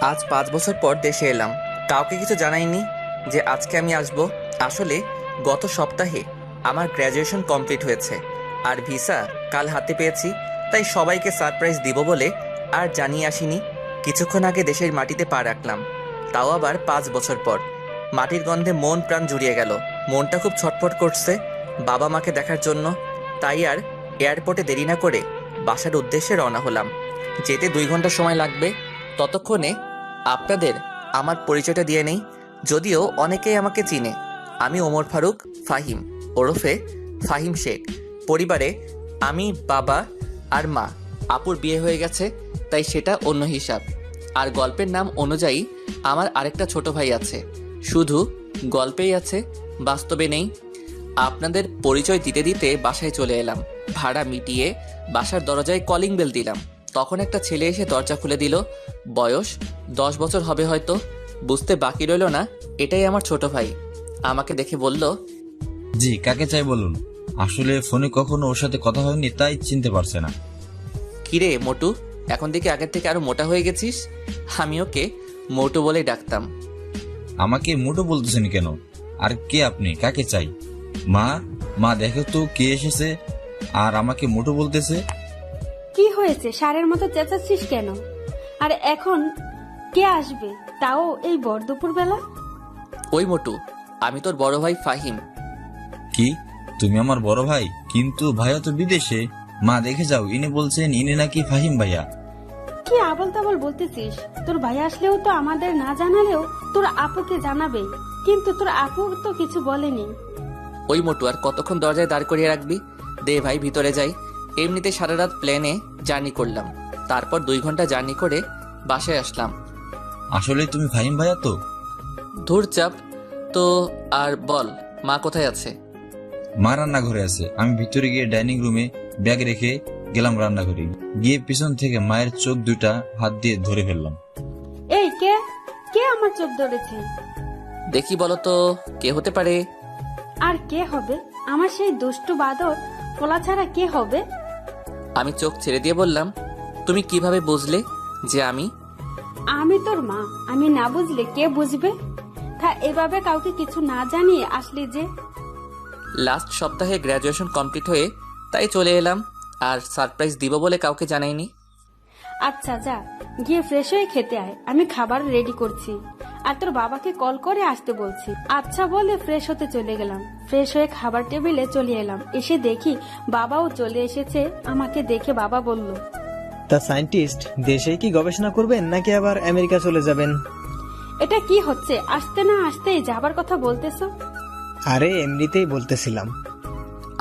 আজ 5 বছর পর দেশে এলাম। কাউকে কিছু জানাইনি যে আজকে আমি আসব। আসলে গত সপ্তাহে আমার গ্র্যাজুয়েশন কমপ্লিট হয়েছে আর ভিসা কাল হাতে পেয়েছি। তাই সবাইকে সারপ্রাইজ দিব বলে আর জানিয়ে আসিনি। কিছুক্ষণ আগে দেশের মাটিতে পা রাখলাম, তাও আবার 5 বছর পর। মাটির গন্ধে মন প্রাণ জুড়িয়ে গেল। মনটা খুব ছটফট করছে বাবা মাকে দেখার জন্য। তাই আর এয়ারপোর্টে দেরি না করে বাসার উদ্দেশ্যে রওনা হলাম। যেতে 2 ঘন্টা সময় লাগবে। ততক্ষণে আপনাদের আমার পরিচয়টা দিয়ে নেই, যদিও অনেকেই আমাকে চিনে। আমি ওমর ফারুক ফাহিম, ওরফে ফাহিম শেখ। পরিবারে আমি, বাবা আর মা। আপুর বিয়ে হয়ে গেছে, তাই সেটা অন্য হিসাব। আর গল্পের নাম অনুযায়ী আমার আরেকটা ছোট ভাই আছে। শুধু গল্পেই আছে, বাস্তবে নেই। আপনাদের পরিচয় দিতে দিতে বাসায় চলে এলাম। ভাড়া মিটিয়ে বাসার দরজায় কলিং বেল দিলাম। তখন একটা ছেলে এসে দরজা খুলে দিল। বয়স 10 বছর হবে হয়তো। বুঝতে বাকি রইল না এটাই আমার ছোট ভাই। আমাকে দেখে বলল, জি, কাকে চাই বলুন। আসলে ফোনে কখনো ওর সাথে কথা হয়নি, তাই চিনতে পারছে না। কিরে মোটু, এখন দেখি আগের থেকে আরো মোটা হয়ে গেছিস। আমি ওকে মোটু বলেই ডাকতাম। আমাকে মোটো বলতেছেন কেন? আর কে আপনি? কাকে চাই? মা, মা দেখো তো কে এসেছে আর আমাকে মোটো বলতেছে। কি হয়েছে? ষাঁড়ের মতো চেঁচাচ্ছিস কেন? আর এখন কে আসবে, তাও এই ভর দুপুর বেলা? ওই মোটু, আমি তোর বড় ভাই ফাহিম। কি, তুমি আমার বড় ভাই? কিন্তু ভাইয়া তো বিদেশে। মা দেখে যাও, ইনি বলছেন ইনি নাকি ফাহিম ভাইয়া। কি আবল তাবল বলতেছিস? তোর ভাই আসলেও তো আমাদের না জানালেও তোর আপুকে জানাবে, কিন্তু তোর আপু তো কিছু বলেনি। ওই মোটু, আর কতক্ষণ দরজায় দাঁড় করিয়ে রাখবি? দে ভাই, ভিতরে যাই। এমনিতে সারা রাত প্লেনে জার্নি করলাম, তারপর 2 ঘন্টা জার্নি করে বাসায় আসলাম। আসলে তুমি ফাহিম ভাইয়া তো? ধুর চাপ তো। আর বল, মা কোথায় আছে? মা রান্নাঘরে আছে। আমি ভিতরে গিয়ে ডাইনিং রুমে ব্যাগ রেখে গেলাম রান্নাঘরে। গিয়ে পিছন থেকে মায়ের চোখ দুটা হাত দিয়ে ধরে ফেললাম। এই কে কে আমার চোখ ধরেছে? দেখি বলো তো, কে হতে পারে? আর কে হবে? আমার সেই দুষ্টু বাদর পোলা ছাড়া কে হবে? আমি চোখ ছেড়ে দিয়ে বললাম, তুমি কিভাবে বুঝলে যে আমি? আমি তোর মা, আমি না বুঝলে কে বুঝবে? তা এভাবে কাউকে কিছু না জানিয়ে আসলি যে? লাস্ট সপ্তাহে গ্র্যাজুয়েশন কমপ্লিট হয়ে তাই চলে এলাম, আর সারপ্রাইজ দিব বলে কাউকে জানাইনি। আচ্ছা যা, গিয়ে ফ্রেশ হয়ে খেতে আয়, আমি খাবার রেডি করছি। আর তোর বাবাকে কল করে আসতে বলছি। আচ্ছা বলে ফ্রেশ হতে চলে গেলাম। ফ্রেশ হয়ে খাবার টেবিলে চলে এলাম। এসে দেখি বাবাও চলে এসেছে। আমাকে দেখে বাবা বলল, তা সায়েন্টিস্ট দেশেই কি গবেষণা করবেন নাকি আবার আমেরিকা চলে যাবেন? এটা কি হচ্ছে? আসতে না আসতেই যাবার কথা বলতেছো? আরে এমনিতেই বলতেছিলাম।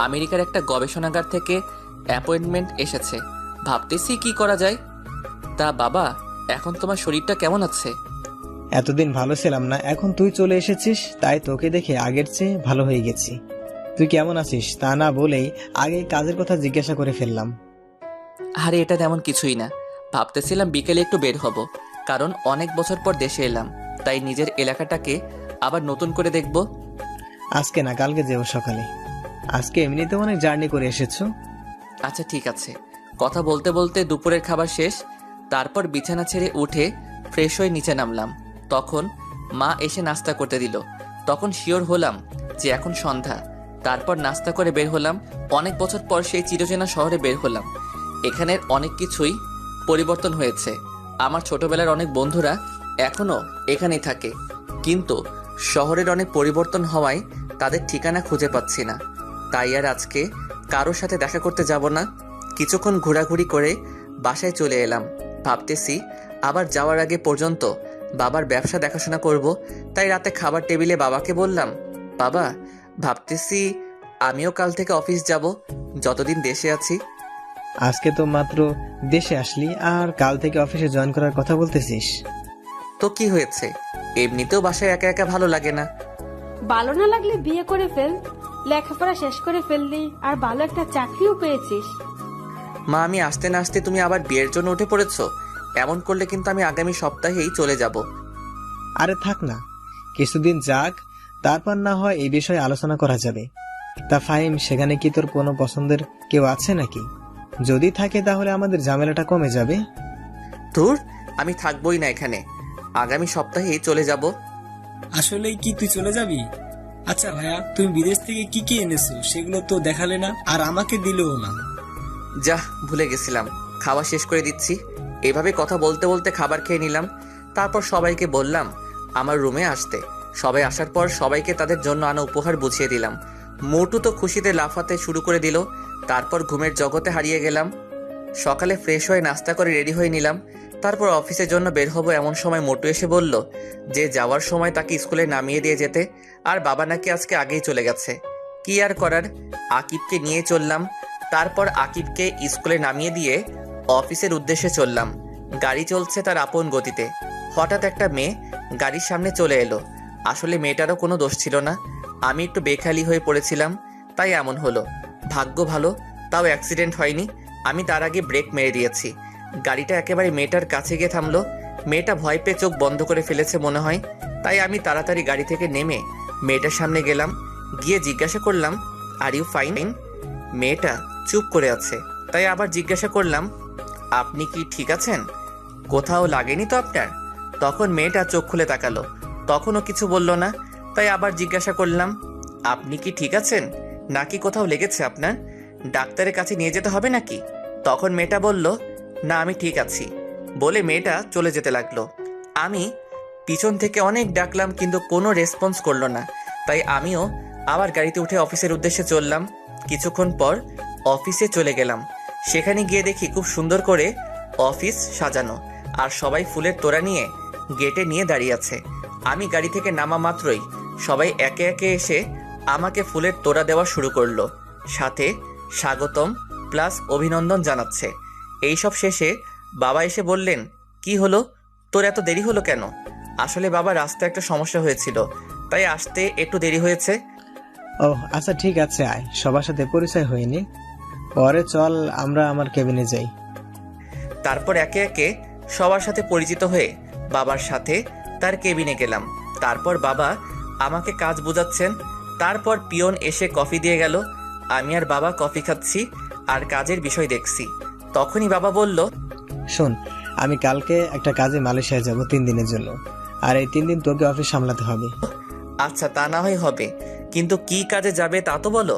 আমেরিকার একটা গবেষণাগার থেকে অ্যাপয়েন্টমেন্ট এসেছে, ভাবতেছি কি করা যায়। তা বাবা, এখন তোমার শরীরটা কেমন আছে? এতদিন ভালো ছিলাম না, এখন তুই চলে এসেছিস, তাই তোকে দেখে আগের চেয়ে ভালো হয়ে গেছি। তুই কেমন আছিস তা না বলেই আগে কাজের কথা জিজ্ঞাসা করে ফেললাম। আরে এটা তেমন কিছুই না। ভাবতেছিলাম বিকেলে একটু বের হব, কারণ অনেক বছর পর দেশে এলাম, তাই নিজের এলাকাটাকে আবার নতুন করে দেখব। আজকে না, কালকে যেও সকালে। আজকে এমনিতে অনেক জার্নি করে এসেছো। আচ্ছা ঠিক আছে। কথা বলতে বলতে দুপুরের খাবার শেষ। তারপর বিছানা ছেড়ে উঠে ফ্রেশ হয়ে নিচে নামলাম। তখন মা এসে নাস্তা করতে দিল। তখন শিওর হলাম যে এখন সন্ধ্যা। তারপর নাস্তা করে বের হলাম। অনেক বছর পর সেই চিরচেনা শহরে বের হলাম। এখানের অনেক কিছুই পরিবর্তন হয়েছে। আমার ছোটবেলার অনেক বন্ধুরা এখনো এখানেই থাকে, কিন্তু শহরের অনেক পরিবর্তন হওয়ায় তাদের ঠিকানা খুঁজে পাচ্ছি না। তাই আর আজকে কারোর সাথে দেখা করতে যাব না। কিছুক্ষণ ঘোরাঘুরি করে বাসায় চলে এলাম। ভাবতেছি আবার যাওয়ার আগে পর্যন্ত বাবার ব্যবসা দেখাশোনা করব। তাই রাতে খাবার টেবিলে বাবাকে বললাম, বাবা, ভাবতেছি আমিও কাল থেকে অফিস যাব, যতদিন দেশে আছি। আজকে তো মাত্র দেশে আসলি আর কাল থেকে অফিসে জয়েন করার কথা বলতেছিস? তো কি হয়েছে? এমনিতেও বাসায় একা একা ভালো লাগে না। ভালো না লাগলে বিয়ে করে ফেল, লেখাপড়া শেষ করে ফেললি, আর ভালো একটা চাকরিও পেয়েছিস। মা, আমি আসতে না আসতে তুমি আবার বিয়ের জন্য উঠে পড়েছো। এমন করলে কিন্তু আমি আগামী সপ্তাহেই চলে যাব। আরে থাক না, কিছুদিন যাক, তারপর না হয় এই বিষয়ে আলোচনা করা যাবে। তা ফাহিম, সেখানে কি তোর কোনো পছন্দের কেউ আছে নাকি? যদি থাকে তাহলে আমাদের ঝামেলাটা কমে যাবে। ধুর, আমি থাকবোই না এখানে। আগামী সপ্তাহেই চলে যাব। আসলেই কি তুই চলে যাবি? আচ্ছা ভাইয়া, তুমি বিদেশ থেকে কি কি এনেছো সেগুলো তো দেখালে না, আর আমাকে দিলেও না। যা, ভুলে গেছিলাম, খাওয়া শেষ করে দিচ্ছি। এভাবে কথা বলতে বলতে খাবার খেয়ে নিলাম। তারপর সবাইকে বললাম আমার রুমে আসতে। সবাই আসার পর সবাইকে তাদের জন্য আনা উপহার বুঝিয়ে দিলাম। মোটু তো খুশিতে লাফাতে শুরু করে দিল। তারপর ঘুমের জগতে হারিয়ে গেলাম। সকালে ফ্রেশ হয়ে নাস্তা করে রেডি হয়ে নিলাম। তারপর অফিসের জন্য বের হব, এমন সময় মোটু এসে বলল যে যাওয়ার সময় তাকে স্কুলে নামিয়ে দিয়ে যেতে, আর বাবা নাকি আজকে আগেই চলে গেছে। কি আর করার, আকিবকে নিয়ে চললাম। তারপর আকিবকে স্কুলে নামিয়ে দিয়ে অফিসের উদ্দেশ্যে চললাম। গাড়ি চলছে তার আপন গতিতে। হঠাৎ একটা মেয়ে গাড়ির সামনে চলে এলো। আসলে মেয়েটারও কোনো দোষ ছিল না, আমি একটু বেখালি হয়ে পড়েছিলাম, তাই এমন হলো। ভাগ্য ভালো, তাও অ্যাক্সিডেন্ট হয়নি। আমি তার আগে ব্রেক মেরে দিয়েছি। গাড়িটা একেবারে মেয়েটার কাছে গিয়ে থামলো। মেয়েটা ভয় পেয়ে চোখ বন্ধ করে ফেলেছে মনে হয়, তাই আমি তাড়াতাড়ি গাড়ি থেকে নেমে মেয়েটার সামনে গেলাম। গিয়ে জিজ্ঞাসা করলাম আর ইউ ফাইন? মেয়েটা চুপ করে আছে, তাই আবার জিজ্ঞাসা করলাম আপনি কি ঠিক আছেন? কোথাও লাগেনি তো আপনার? তখন মেয়েটা চোখ খুলে তাকালো, তখনও কিছু বলল না। তাই আবার জিজ্ঞাসা করলাম আপনি কি ঠিক আছেন, নাকি কোথাও লেগেছে আপনার? ডাক্তারের কাছে নিয়ে যেতে হবে নাকি? তখন মেয়েটা বলল না, আমি ঠিক আছি, বলে মেয়েটা চলে যেতে লাগলো। আমি পিছন থেকে অনেক ডাকলাম, কিন্তু কোনো রেসপন্স করলো না। তাই আমিও আবার গাড়িতে উঠে অফিসের উদ্দেশ্যে চললাম। কিছুক্ষণ পর অফিসে চলে গেলাম। সেখানে গিয়ে দেখি খুব সুন্দর করে অফিস সাজানো, আর সবাই ফুলের তোড়া নিয়ে গেটে নিয়ে দাঁড়িয়ে আছে। আমি গাড়ি থেকে নামা মাত্রই সবাই একে একে এসে আমাকে ফুলের তোড়া দেওয়া শুরু করলো, সাথে স্বাগতম প্লাস অভিনন্দন জানাচ্ছে। এইসব শেষে বাবা এসে বললেন কি হলো, তোর এত দেরি হলো কেন? আসলে বাবা, রাস্তায় একটা সমস্যা হয়েছিল, তাই আসতে একটু দেরি হয়েছে। ও আচ্ছা, ঠিক আছে, আয় সবার সাথে পরিচয় হয়নি, পরে চল আমরা আমার কেবিনে যাই। তারপর একে একে সবার সাথে পরিচিত হয়ে বাবার সাথে তার কেবিনে গেলাম। তারপর বাবা আমাকে কাজ বোঝাচ্ছেন। তারপর পিয়ন এসে কফি দিয়ে গেল। আমি আর বাবা কফি খাচ্ছি আর কাজের বিষয় দেখছি। তখনই বাবা বলল শোন, আমি কালকে একটা কাজে মালয়েশিয়া যাব 3 দিনের জন্য, আর এই 3 দিন তোকে অফিস সামলাতে হবে। আচ্ছা, তা না হয় হবে, কিন্তু কি কাজে যাবে তা তো বলো।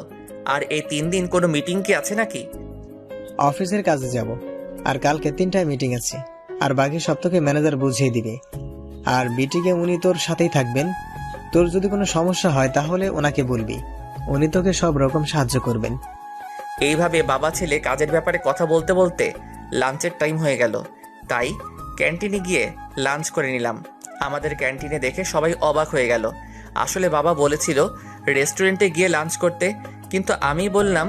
আর এই 3 দিন কোনো মিটিং কি আছে নাকি? অফিসের কাজে যাব, আর কালকে 3টায় মিটিং আছে, আর বাকি সব তোকে ম্যানেজার বুঝিয়ে দিবে। আর মিটিংয়ে উনি তোর সাথেই থাকবেন। তোর যদি কোনো সমস্যা হয় তাহলে ওনাকে বলবি, উনি তোকে সব রকম সাহায্য করবেন। এইভাবে বাবা ছেলে কাজের ব্যাপারে কথা বলতে বলতে লাঞ্চের টাইম হয়ে গেল। তাই ক্যান্টিনে গিয়ে লাঞ্চ করে নিলাম। আমাদের ক্যান্টিনে দেখে সবাই অবাক হয়ে গেল। আসলে বাবা বলেছিল রেস্টুরেন্টে গিয়ে লাঞ্চ করতে, কিন্তু আমি বললাম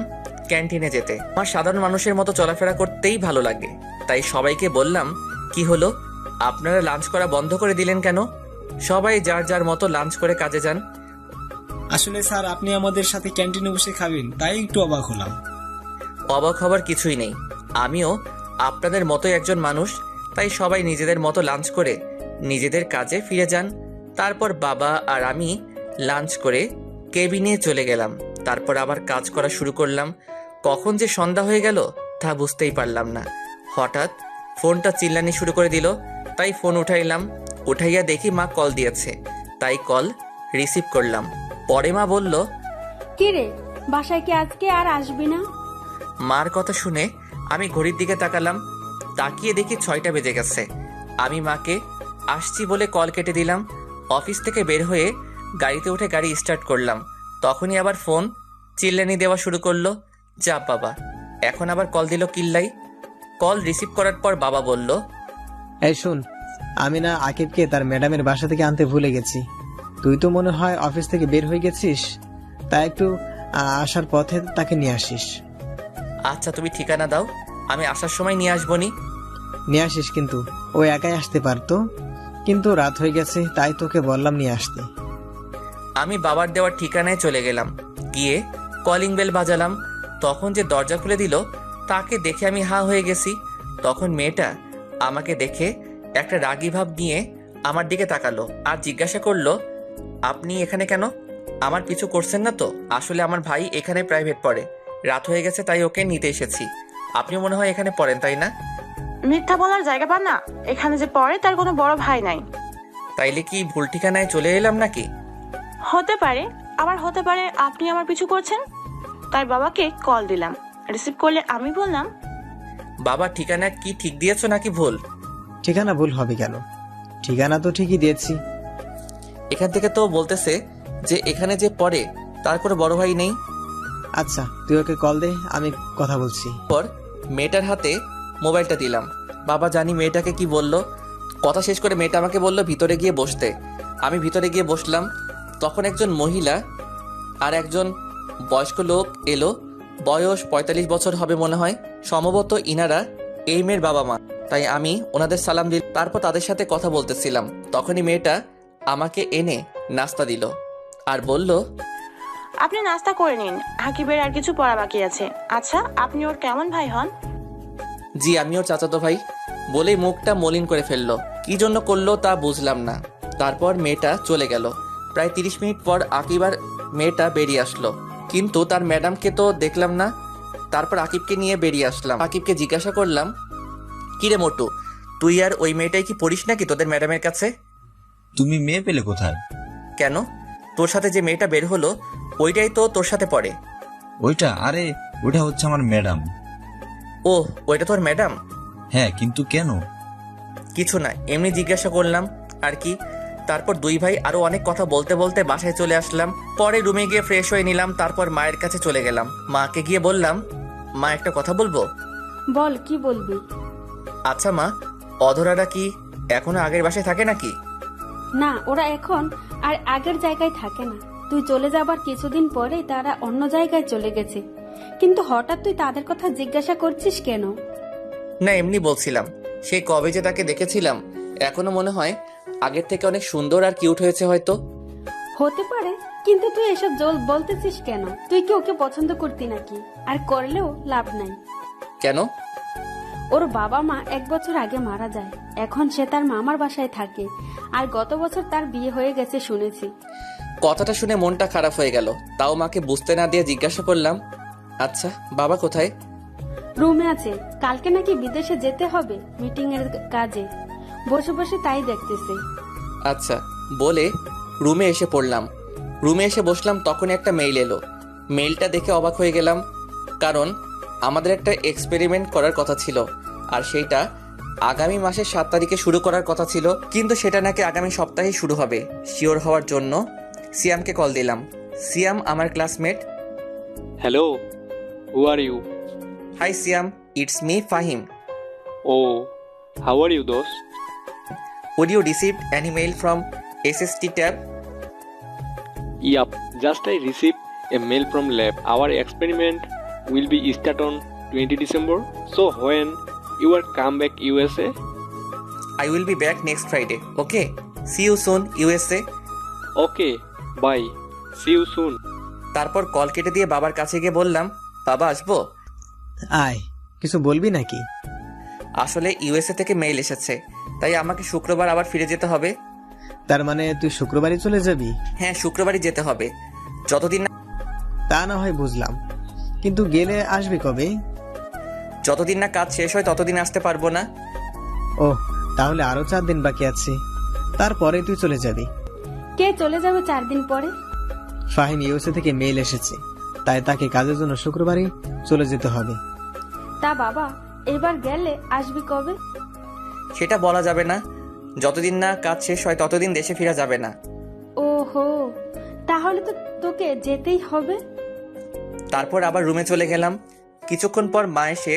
ক্যান্টিনে যেতে। আমার সাধারণ মানুষের মতো চলাফেরা করতেই ভালো লাগে, তাই সবাইকে বললাম কি হলো, আপনারা লাঞ্চ করা বন্ধ করে দিলেন কেন? সবাই যার যার মতো লাঞ্চ করে কাজে যান। আসলে স্যার, আপনি আমাদের সাথে ক্যান্টিনে বসে খাবেন, তাই একটু অবাক হলাম। অবাক হবার কিছুই নেই, আমিও আপনাদের মতোই একজন মানুষ, তাই সবাই নিজেদের মতো লাঞ্চ করে নিজেদের কাজে ফিরে যান। তারপর বাবা আর আমি লাঞ্চ করে কেবিনে চলে গেলাম। তারপর আবার কাজ করা শুরু করলাম। কখন যে সন্ধ্যা হয়ে গেল তা বুঝতেই পারলাম না। হঠাৎ ফোনটা চিল্লানি শুরু করে দিল, তাই ফোন উঠাইলাম। উঠাইয়া দেখি মা কল দিয়েছে, তাই কল রিসিভ করলাম। পরে মা বলল কি রে, বাসায় কি আজকে আর আসবি না? মার কথা শুনে আমি ঘড়ির দিকে তাকালাম, তাকিয়ে দেখি 6টা বেজে গেছে। আমি মাকে আসছি বলে কল কেটে দিলাম। অফিস থেকে বের হয়ে গাড়িতে উঠে গাড়ি স্টার্ট করলাম। তখনই আবার ফোন চিল্লানি দেওয়া শুরু করলো। যা বাবা, এখন আবার কল দিল কিল্লাই। কল রিসিভ করার পর বাবা বলল এই শুন, আমি না আকিবকে তার ম্যাডামের বাসা থেকে আনতে ভুলে গেছি। তুই তো মনে হয় অফিস থেকে বের হয়ে গেছিস, তাই একটু আসার পথে তাকে নিয়ে আসিস। আচ্ছা, তুমি ঠিকানা দাও, আমি আসার সময় নিয়ে আসবনি। নিয়ে আসিস, কিন্তু ও একাই আসতে পারতো, কিন্তু রাত হয়ে গেছে তাই তোকে বললাম নিয়ে আসতে। আমি বাবার দেওয়ার ঠিকানায় চলে গেলাম। গিয়ে কলিং বেল বাজালাম। তখন যে দরজা খুলে দিল তাকে দেখে আমি হা হয়ে গেছি। তখন মেয়েটা আমাকে দেখে একটা রাগী ভাব নিয়ে আমার দিকে তাকালো আর জিজ্ঞাসা করলো আপনি এখানে কেন? আমার পিছু করছেন না তো? আসলে আমার ভাই এখানে প্রাইভেট পড়ে, রাত হয়ে গেছে তাই ওকে নিতে এসেছি। আপনি মনে হয় এখানে পড়েন, তাই না? মিথ্যা বলার জায়গা পান না। এখানে যে পড়ে তার কোনো বড় ভাই নাই। তাইলে কি ভুল ঠিকানায় চলে এলাম নাকি? হতে পারে, আবার হতে পারে আপনি আমার পিছু করছেন। তাই বাবাকে কল দিলাম, রিসিভ করলে আমি বললাম, বাবা ঠিকানা কি ঠিক দিয়েছো নাকি ভুল? ঠিকানা ভুল হবে কেন? ঠিকানা তো ঠিকই দিয়েছি। এখান থেকে তো বলতেছে যে এখানে যে পড়ে তার কোনো বড় ভাই নেই। আচ্ছা, তুই ওকে কল দে, আমি কথা বলছি। পর মেয়েটার হাতে মোবাইলটা দিলাম। বাবা জানি মেয়েটাকে কি বলল। কথা শেষ করে মেয়েটা আমাকে বলল ভিতরে গিয়ে বসতে। আমি ভিতরে গিয়ে বসলাম। তখন একজন মহিলা আর একজন বয়স্ক লোক এলো। বয়স ৪৫ বছর হবে মনে হয়। সম্ভবত ইনারা এই মেয়ের বাবা মা। তাই আমি ওনাদের সালাম দিল। তারপর তাদের সাথে কথা বলতেছিলাম। তখনই মেয়েটা আমাকে এনে নাস্তা দিল আর বলল, আপনি নাস্তা করে নিন, আকিবের আর কিছু পড়া বাকি আছে। আচ্ছা, আপনি ওর কেমন ভাই হন? জি আমি ওর চাচাতো ভাই। বলেই মুখটা মলিন করে ফেললো। কি জন্য করলো তা বুঝলাম না। তারপর মেয়েটা চলে গেল। প্রায় ৩০ মিনিট পর আকিব আর মেয়েটা বেরিয়ে আসলো, কিন্তু তার ম্যাডামকে তো দেখলাম না। তারপর আকিবকে নিয়ে বেরিয়ে আসলাম। আকিবকে জিজ্ঞাসা করলাম, কিরে মোটু, তুই আর ওই মেয়েটাই কি পড়িস নাকি তোদের ম্যাডামের কাছে? তুমি মেয়ে পেলে কোথায়? কেন, তোর সাথে যে মেয়েটা বের হলো ওইটাই তো তোর সাথে পড়ে। ওইটা? আরে ওইটা হচ্ছে আমার ম্যাডাম। ও, ওইটা তোর ম্যাডাম? হ্যাঁ, কিন্তু কেন? কিছু না, এমনি জিজ্ঞাসা করলাম আর কি। তারপর দুই ভাই আরো অনেক কথা বলতে বলতে বাসায় চলে আসলাম। পরে রুমে গিয়ে ফ্রেশ হয়ে নিলাম। তারপর মায়ের কাছে চলে গেলাম। মাকে গিয়ে বললাম, মা একটা কথা বলবো। বল, কি বলবি? আচ্ছা মা, অধরারা কি এখনো আগের বাসায় থাকে নাকি? না, ওরা এখন আর আগের জায়গায় থাকে না। তুই চলে যাবার কিছুদিন পরেই তারা অন্য জায়গায় চলে গেছে। কিন্তু হঠাৎ তুই তাদের কথা জিজ্ঞাসা করছিস কেন? না, এমনি বলছিলাম। সেই কবে যে তাকে দেখেছিলাম, এখনো মনে হয় আগের থেকে অনেক সুন্দর আর কিউট হয়েছে হয়তো। হতে পারে, কিন্তু তুই এসব বলতেছিস কেন? তুই কি ওকে পছন্দ করতি নাকি? আর করলেও লাভ নাই। কেন? ওর বাবা মা 1 বছর আগে মারা যায়। এখন সে তার মামার বাসায় থাকে। আর গত বছর তার বিয়ে হয়ে গেছে শুনেছি। কথাটা শুনে মনটা খারাপ হয়ে গেল। তাও মাকে বুঝতে না দিয়ে জিজ্ঞাসা করলাম, আচ্ছা বাবা কোথায়? রুমে আছে। কালকে নাকি বিদেশে যেতে হবে মিটিং এর কাজে। বসে বসে তাই দেখতেছে। আচ্ছা বলে রুমে এসে পড়লাম। রুমে এসে বসলাম, তখন একটা মেইল এলো। মেইলটা দেখে অবাক হয়ে গেলাম, কারণ আমাদের একটা এক্সপেরিমেন্ট করার কথা ছিল, আর সেইটা আগামী মাসের 7 তারিখে শুরু করার কথা ছিল, কিন্তু সেটা নাকি আগামী সপ্তাহেই শুরু হবে। শিওর হওয়ার জন্য সিয়ামকে কল দিলাম। সিয়াম আমার classmate. Hello, who are you? Hi Siyam, it's me Fahim. Oh, how are you, dost? Would you receive any mail from SST tab? Yup, just I received a mail from lab. Our experiment will be start on 20 December. So when you are come back USA? I will be back next Friday. Okay? See you soon, USA. Okay, bye. See you soon. তারপর call কেটে দিয়ে বাবার কাছে গিয়ে বললাম, বাবা আসবো? আয়, কিছু বলবি নাকি? আসলে ইউএসএ থেকে মেইল এসেছে, তাই আমাকে শুক্রবার আবার ফিরে যেতে হবে। তার মানে তুই শুক্রবারই চলে যাবি? হ্যাঁ, শুক্রবারই যেতে হবে। যতদিন না তা না হয় বুঝলাম, কিন্তু গেলে আসবি কবে? যতদিন না কাজ শেষ হয় ততদিন আসতে পারবো না। ও, তাহলে আরো 4 দিন বাকি আছে, তারপরে তুই চলে যাবি। কে চলে যাবে 4 দিন পরে? ফাহিম ইউএসএ থেকে মেইল এসেছে, তাই তাকে কাজের জন্য শুক্রবারই চলে যেতে হবে। তা বাবা, এবার গেলে আসবি কবে? সেটা বলা যাবে না। যতদিন না কাজ শেষ হয় ততদিন দেশে ফিরা যাবে না। ওহো, তাহলে তো তোকে যেতেই হবে। তারপর আবার রুমে চলে গেলাম। কিছুক্ষণ পর মা এসে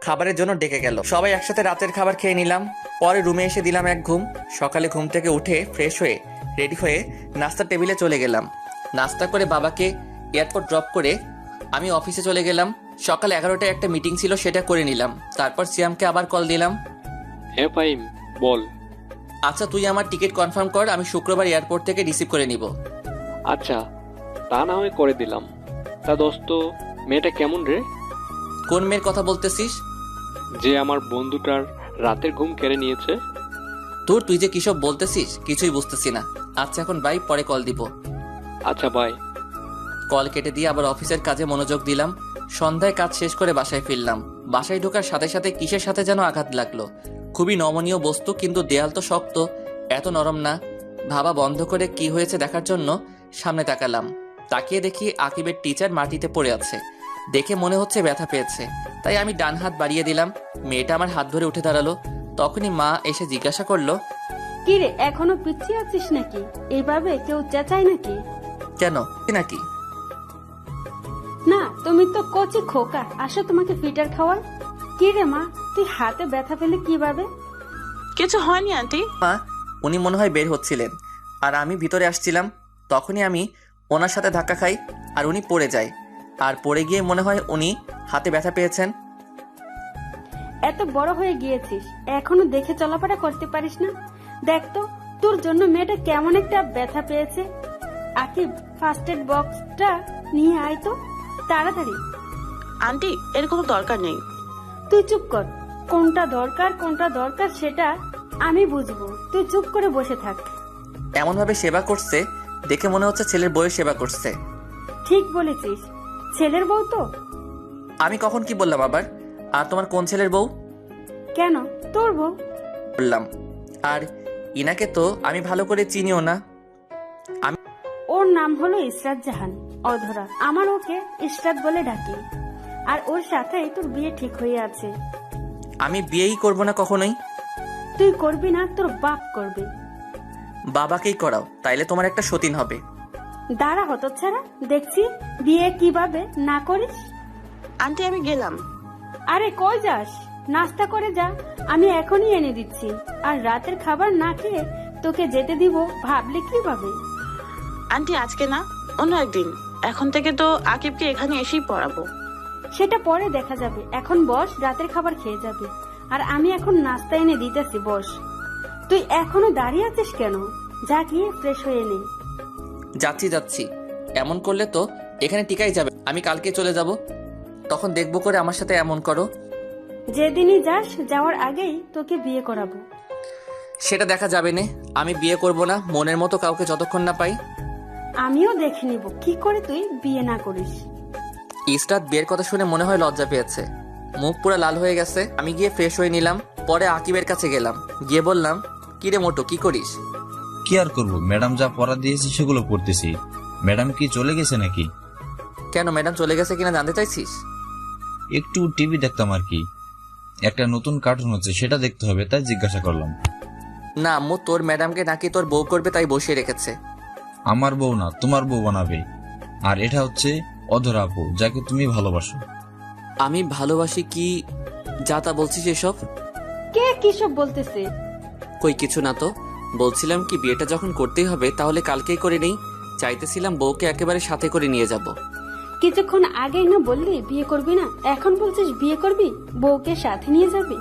খাবারের জন্য ডেকে গেল। সবাই একসাথে রাতের খাবার খেয়ে নিলাম। পরে রুমে এসে দিলাম এক ঘুম। সকালে ঘুম থেকে উঠে ফ্রেশ হয়ে রেডি হয়ে নাস্তার টেবিলে চলে গেলাম। নাস্তা করে বাবাকে এয়ারপোর্ট ড্রপ করে আমি অফিসে চলে গেলাম। সকাল 11টায় একটা মিটিং ছিল, সেটা করে নিলাম। তারপর সিয়ামকে আবার কল দিলাম। হ্যাঁ ফাহিম, বল। আচ্ছা তুই আমার টিকিট কনফার্ম কর, আমি শুক্রবার এয়ারপোর্ট থেকে রিসিভ করে নিব। আচ্ছা, তা না হয় করে দিলাম। তা দোস্ত, মেয়েটা কেমন রে? কোন মেয়ের কথা বলতেছিস? যে আমার বন্ধুটার রাতের ঘুম কেড়ে নিয়েছে। তুই যে কিসব বলতেছিস কিছুই বুঝতেছি না। আচ্ছা এখন বাই, পরে কল দিব। আচ্ছা বাই। কল কেটে দিয়ে আবার অফিসের কাজে মনোযোগ দিলাম। সন্ধ্যায় কাজ শেষ করে বাসায় ফিরলাম। বাসায় ঢোকার সাথে সাথে কিসের সাথে যেন আঘাত লাগলো। খুবই নমনীয় বস্তু, কিন্তু দেয়াল তো শক্ত, এত নরম না। ভাবা বন্ধ করে কি হয়েছে দেখার জন্য সামনে তাকালাম। তাকিয়ে দেখি আকিবের টিচার মাটিতে পড়ে আছে। দেখে মনে হচ্ছে ব্যথা পেয়েছে, তাই আমি ডান হাত বাড়িয়ে দিলাম। মেয়েটা আমার হাত ধরে উঠে দাঁড়ালো। তখনই মা এসে জিজ্ঞাসা করলো, কি রে, এখনো পিছিয়ে আছিস নাকি? এইভাবে কেউ চেঁচায় নাকি? কেন নাকি? না, তুমি তো কচি খোকা, আসো তোমাকে ফিটার খাওয়াই। কি রে মা, তুই হাতে ব্যথা পেলে কিভাবে? কিছু হয়নি আন্টি। মা, উনি মনে হয় বের হচ্ছিলেন আর আমি ভিতরে আসছিলাম। তখনই আমি ওনার সাথে ধাক্কা খাই আর উনি পড়ে যায়। আর পড়ে গিয়ে মনে হয় উনি হাতে ব্যথা পেয়েছেন। এত বড় হয়ে গিয়েছিস, এখনো দেখে চলাফেরা করতে পারিস না? দেখ তো, তোর জন্য মেয়েটা কেমন একটা ব্যথা পেয়েছে। আকিব, ফার্স্ট এড বক্সটা নিয়ে আয় তো তাড়াতাড়ি। আন্টি, এর কোনো দরকার নেই। তুই চুপ কর। কোনটা দরকার সেটা আমি বুঝবো, তুই চুপ করে বসে থাক। এমনভাবে সেবা করছে দেখে মনে হচ্ছে ছেলের বউয়ের সেবা করছে। ঠিক বলেছিস, ছেলের বউ তো। আমি কখন কি বললাম আবার? আর তোমার কোন ছেলের বউ? কেন, তোর বউ। বললাম। আর ইনাকে তো আমি ভালো করে চিনিও না। ওর নাম হলো ইসরাত জাহান, অধরা। আমার ওকে ইসরাত বলে ডাকি। আর ওর সাথেই তোর বিয়ে ঠিক হয়ে আছে। আমি বিয়েই করব না কখনোই। তুই করবি না, তোর বাপ করবে। বাবাকেই করাও, তাইলে তোমার একটা সতীন হবে। দাঁড়া হতচ্ছাড়া, দেখছি বিয়ে কিভাবে না করিস। আন্টি, আমি গেলাম। আরে কই যাস? নাস্তা করে যা, আমি এখনই এনে দিচ্ছি। আর রাতের খাবার না খেয়ে তোকে যেতে দিব ভাবলে কিভাবে? আন্টি, আজকে না, অন্য একদিন। এখন থেকে তো আকিবকে এখানে এসেই পড়াবো। সেটা পরে দেখা যাবে, এখন বস, রাতের খাবার খেয়ে যাবে। আর আমি এখন নাস্তা এনে দিতেছি, বস। তুই এখনো দাঁড়িয়ে আছিস কেন? যা গিয়ে ফ্রেশ হয়ে নে। যাচ্ছি। এমন করলে তো এখানে টিকাই যাবে। আমি কালকে চলে যাব, তখন দেখবো করে আমার সাথে এমন করো। যেদিনই যাস, যাওয়ার আগেই তোকে বিয়ে করাবো। সেটা দেখা যাবে না। আমি বিয়ে করব না মনের মতো কাউকে যতক্ষণ না পাই। আমিও দেখে নিব কি করে তুই বিয়ে না করিস। ইসরাত বিয়ের কথা শুনে মনে হয় লজ্জা পেয়েছে, মুখ পুরো লাল হয়ে গেছে। আমি গিয়ে ফ্রেশ হয়ে নিলাম। পরে আকিবের কাছে গেলাম, গিয়ে বললাম, কিরে মোটো, কি করিস? কি আর করবো, ম্যাডাম যা পড়া দিয়েছে সেগুলো পড়তেছি। ম্যাডাম কি চলে গেছে নাকি? কেন, ম্যাডাম চলে গেছে কিনা জানতে চাইছিস? একটু টিভি দেখতাম আর কি। একটা নতুন কার্টুন হচ্ছে, সেটা দেখতে হবে, তাই জিজ্ঞাসা করলাম। না আম্মু, তোর ম্যাডামকে নাকি তোর বউ করবে তাই বসিয়ে রেখেছে। আমার বউ না, তোমার বউ বানাবে। আর এটা হচ্ছে অধরা আপু, যাকে তুমি ভালোবাসো। আমি ভালোবাসি কি যা তা বলছিস এসব? কে কিসব বলতেছে? কই কিছু না তো। বলছিলাম কি, বিয়েটা যখন করতেই হবে তাহলে কালকেই করে নেই। চাইতেছিলাম বউকে একেবারে সাথে করে নিয়ে যাব। কিছুক্ষণ আগেই না বললি বিয়ে করবি না, এখন বলছিস বিয়ে করবি, বউকে সাথে নিয়ে যাবি?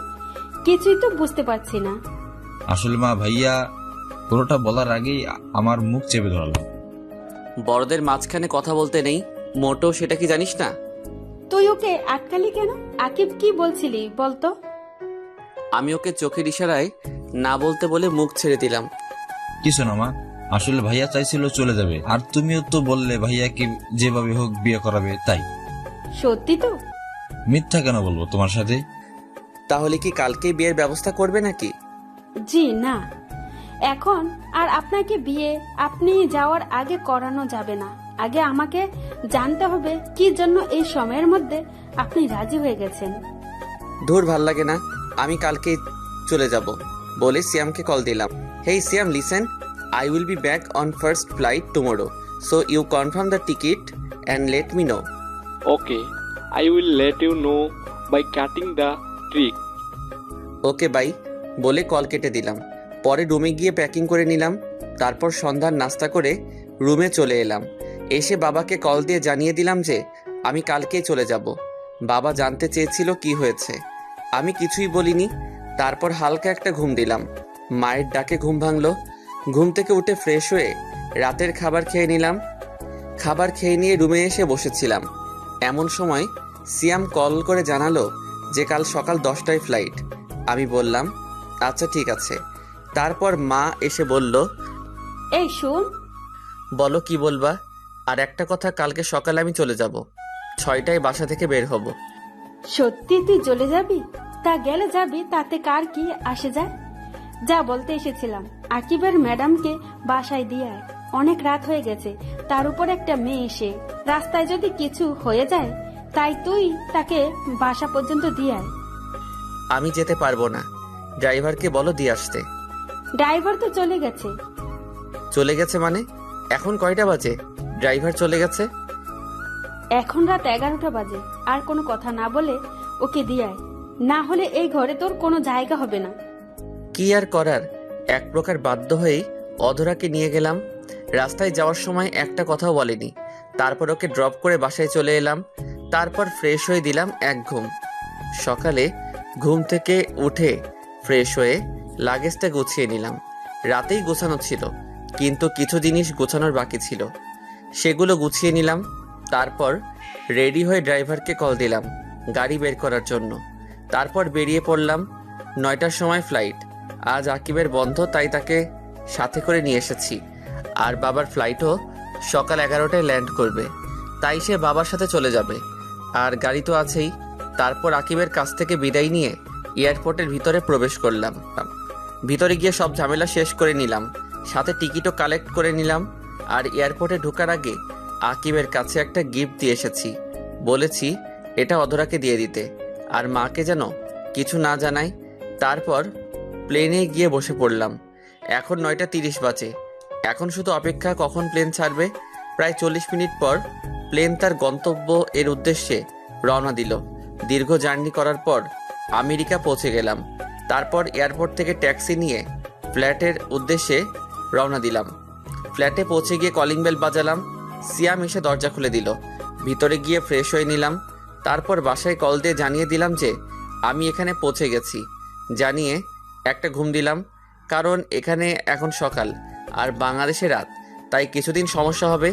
কিছুই তো বুঝতে পারছি না। আসলে মা, ভাইয়া পুরোটা বলার আগেই আমার মুখ চেপে ধরলাম। বড়দের মাঝখানে কথা বলতে নেই, মোটো সেটা কি জানিস না? তুই ওকে আটকালি কেন? আকিব কি বলছিলি বলতো? আমি ওকে চোখের ইশারায় না বলতে বলে মুখ ছেড়ে দিলাম। কিছু না মা, আসলে ভাইয়া চাইছিল চলে যাবে, আর তুমিও তো বললে ভাইয়াকে যেভাবে হোক বিয়ে করাবে, তাই। সত্যি তো? মিথ্যা কেন বলবো তোমার সাথে? তাহলে কি কালকেই বিয়ের ব্যবস্থা করবে নাকি? জি না, এখন আর আপনাকে বিয়ে আপনি যাওয়ার আগে করানো যাবে না। আগে আমাকে জানতে হবে কি জন্য এই সময়ের মধ্যে আপনি রাজি হয়ে গেছেন। ধুর, ভাল লাগে না। আমি কালকেই চলে যাব বলে সিয়ামকে কল দিলাম। হেই সিয়াম, listen, I will be back on first flight tomorrow. So you confirm the ticket and let me know. Okay, I will let you know by cutting the trick. Okay bye বলে call কেটে দিলাম। পরে রুমে গিয়ে packing করে নিলাম। তারপর সন্ধ্যার নাস্তা করে রুমে চলে এলাম। এসে বাবাকে কল দিয়ে জানিয়ে দিলাম যে আমি কালকেই চলে যাব। বাবা জানতে চেয়েছিল কি হয়েছে, আমি কিছুই বলিনি। তারপর হালকা একটা ঘুম দিলাম। মায়ের ডাকে ঘুম ভাঙলো। ঘুম থেকে উঠে ফ্রেশ হয়ে রাতের খাবার খেয়ে নিলাম। খাবার খেয়ে নিয়ে রুমে এসে বসেছিলাম। এমন সময় সিয়াম কল করে জানালো যে কাল সকাল 10টায় ফ্লাইট। আমি বললাম আচ্ছা ঠিক আছে। তারপর মা এসে বলল, এই শুন। বলো কি বলবা? আর একটা কথা, কালকে সকালে আমি চলে যাব, 6টায় বাসা থেকে বের হব। সত্যি তুই চলে যাবি? তা গেলে যাবি, তাতে কার কি আসে যায়? যা বলতে এসেছিলাম। আকিবের ম্যাডামকে বাসায় দিয়ে আয়, অনেক রাত হয়ে গেছে, তার উপর একটা মেয়ে এসে রাস্তায় যদি কিছু হয়ে যায়, তাই তুই তাকে বাসা পর্যন্ত দিয়ে আয়। আমি যেতে পারবো না, ড্রাইভারকে বলো দিয়ে আসতে। ড্রাইভার তো চলে গেছে। চলে গেছে মানে? এখন কয়টা বাজে? ড্রাইভার চলে গেছে? এখন রাত 11টা বাজে। আর কোনো কথা না বলে ওকে দিয়ে আয়, না হলে এই ঘরে তোর কোনো জায়গা হবে না। কি আর করার, এক প্রকার বাধ্য হয়েই অধরাকে নিয়ে গেলাম। রাস্তায় যাওয়ার সময় একটা কথাও বলেনি। তারপর ওকে ড্রপ করে বাসায় চলে এলাম। তারপর ফ্রেশ হয়ে দিলাম এক ঘুম। সকালে ঘুম থেকে উঠে ফ্রেশ হয়ে লাগেজটা গুছিয়ে নিলাম। রাতেই গোছানো ছিল, কিন্তু কিছু জিনিস গোছানোর বাকি ছিল, সেগুলো গুছিয়ে নিলাম। তারপর রেডি হয়ে ড্রাইভারকে কল দিলাম গাড়ি বের করার জন্য। তারপর বেরিয়ে পড়লাম। 9টার সময় ফ্লাইট। আজ আকিবের বন্ধ, তাই তাকে সাথে করে নিয়ে এসেছি। আর বাবার ফ্লাইটও সকাল 11টায় ল্যান্ড করবে, তাই সে বাবার সাথে চলে যাবে। আর গাড়ি তো আছেই। তারপর আকিবের কাছ থেকে বিদায় নিয়ে এয়ারপোর্টের ভিতরে প্রবেশ করলাম। ভিতরে গিয়ে সব ঝামেলা শেষ করে নিলাম, সাথে টিকিটও কালেক্ট করে নিলাম। আর এয়ারপোর্টে ঢোকার আগে আকিবের কাছে একটা গিফট দিয়ে এসেছি। বলেছি এটা অধরাকে দিয়ে দিতে, আর মাকে যেন কিছু না জানাই। তারপর প্লেনে গিয়ে বসে পড়লাম। এখন 9টা 30 বাজে। এখন শুধু অপেক্ষা কখন প্লেন ছাড়বে। প্রায় 40 মিনিট পর প্লেন তার গন্তব্য এর উদ্দেশ্যে রওনা দিল। দীর্ঘ জার্নি করার পর আমেরিকা পৌঁছে গেলাম। তারপর এয়ারপোর্ট থেকে ট্যাক্সি নিয়ে ফ্ল্যাটের উদ্দেশ্যে রওনা দিলাম। ফ্ল্যাটে পৌঁছে গিয়ে কলিং বেল বাজালাম। সিয়াম এসে দরজা খুলে দিল। ভিতরে গিয়ে ফ্রেশ হয়ে নিলাম। তারপর বাসায় কল দিয়ে জানিয়ে দিলাম যে আমি এখানে পৌঁছে গেছি। জানিয়ে একটা ঘুম দিলাম, কারণ এখানে এখন সকাল আর বাংলাদেশে রাত, তাই কিছুদিন সমস্যা হবে।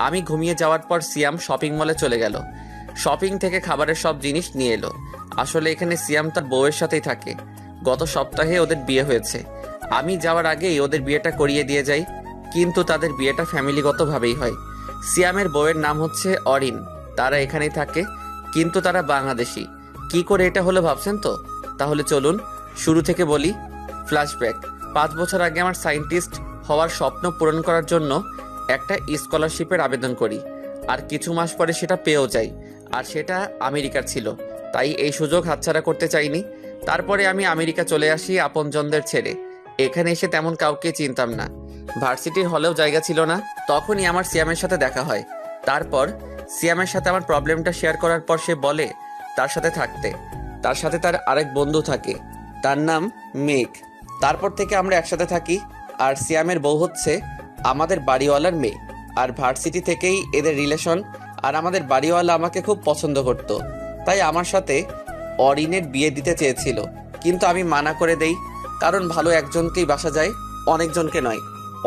আমি ঘুমিয়ে যাওয়ার পর সিয়াম শপিং মলে চলে গেল। শপিং থেকে খাবারের সব জিনিস নিয়ে এলো। আসলে এখানে সিয়াম তার বউয়ের সাথেই থাকে। গত সপ্তাহে ওদের বিয়ে হয়েছে। আমি যাওয়ার আগেই ওদের বিয়েটা করিয়ে দিয়ে যাই, কিন্তু তাদের বিয়েটা ফ্যামিলিগতভাবেই হয়। সিয়ামের বউয়ের নাম হচ্ছে অরিন। তারা এখানেই থাকে, কিন্তু তারা বাংলাদেশি। কি করে এটা হলো ভাবছেন তো? তাহলে চলুন শুরু থেকে বলি। ফ্ল্যাশব্যাক। 5 বছর আগে আমার সায়েন্টিস্ট হওয়ার স্বপ্ন পূরণ করার জন্য একটা স্কলারশিপের আবেদন করি, আর কিছু মাস পরে সেটা পেয়েও যাই। আর সেটা আমেরিকার ছিল, তাই এই সুযোগ হাতছাড়া করতে চাইনি। তারপরে আমি আমেরিকা চলে আসি আপনজনদের ছেড়ে। এখানে এসে তেমন কাউকে চিনতাম না, ভার্সিটির হলেও জায়গা ছিল না। তখনই আমার সিয়ামের সাথে দেখা হয়। তারপর সিয়ামের সাথে আমার প্রবলেমটা শেয়ার করার পর সে বলে তার সাথে থাকতে। তার সাথে তার আরেক বন্ধু থাকে, তার নাম মেঘ। তারপর থেকে আমরা একসাথে থাকি। আর সিয়ামের বউ হচ্ছে আমাদের বাড়িওয়ালার মেয়ে। আর ভার্সিটি থেকেই এদের রিলেশন। আর আমাদের বাড়িওয়ালা আমাকে খুব পছন্দ করত, তাই আমার সাথে অরিনের বিয়ে দিতে চেয়েছিল, কিন্তু আমি মানা করে দেই। কারণ ভালো একজনকেই বাসা যায়, অনেকজনকে নয়।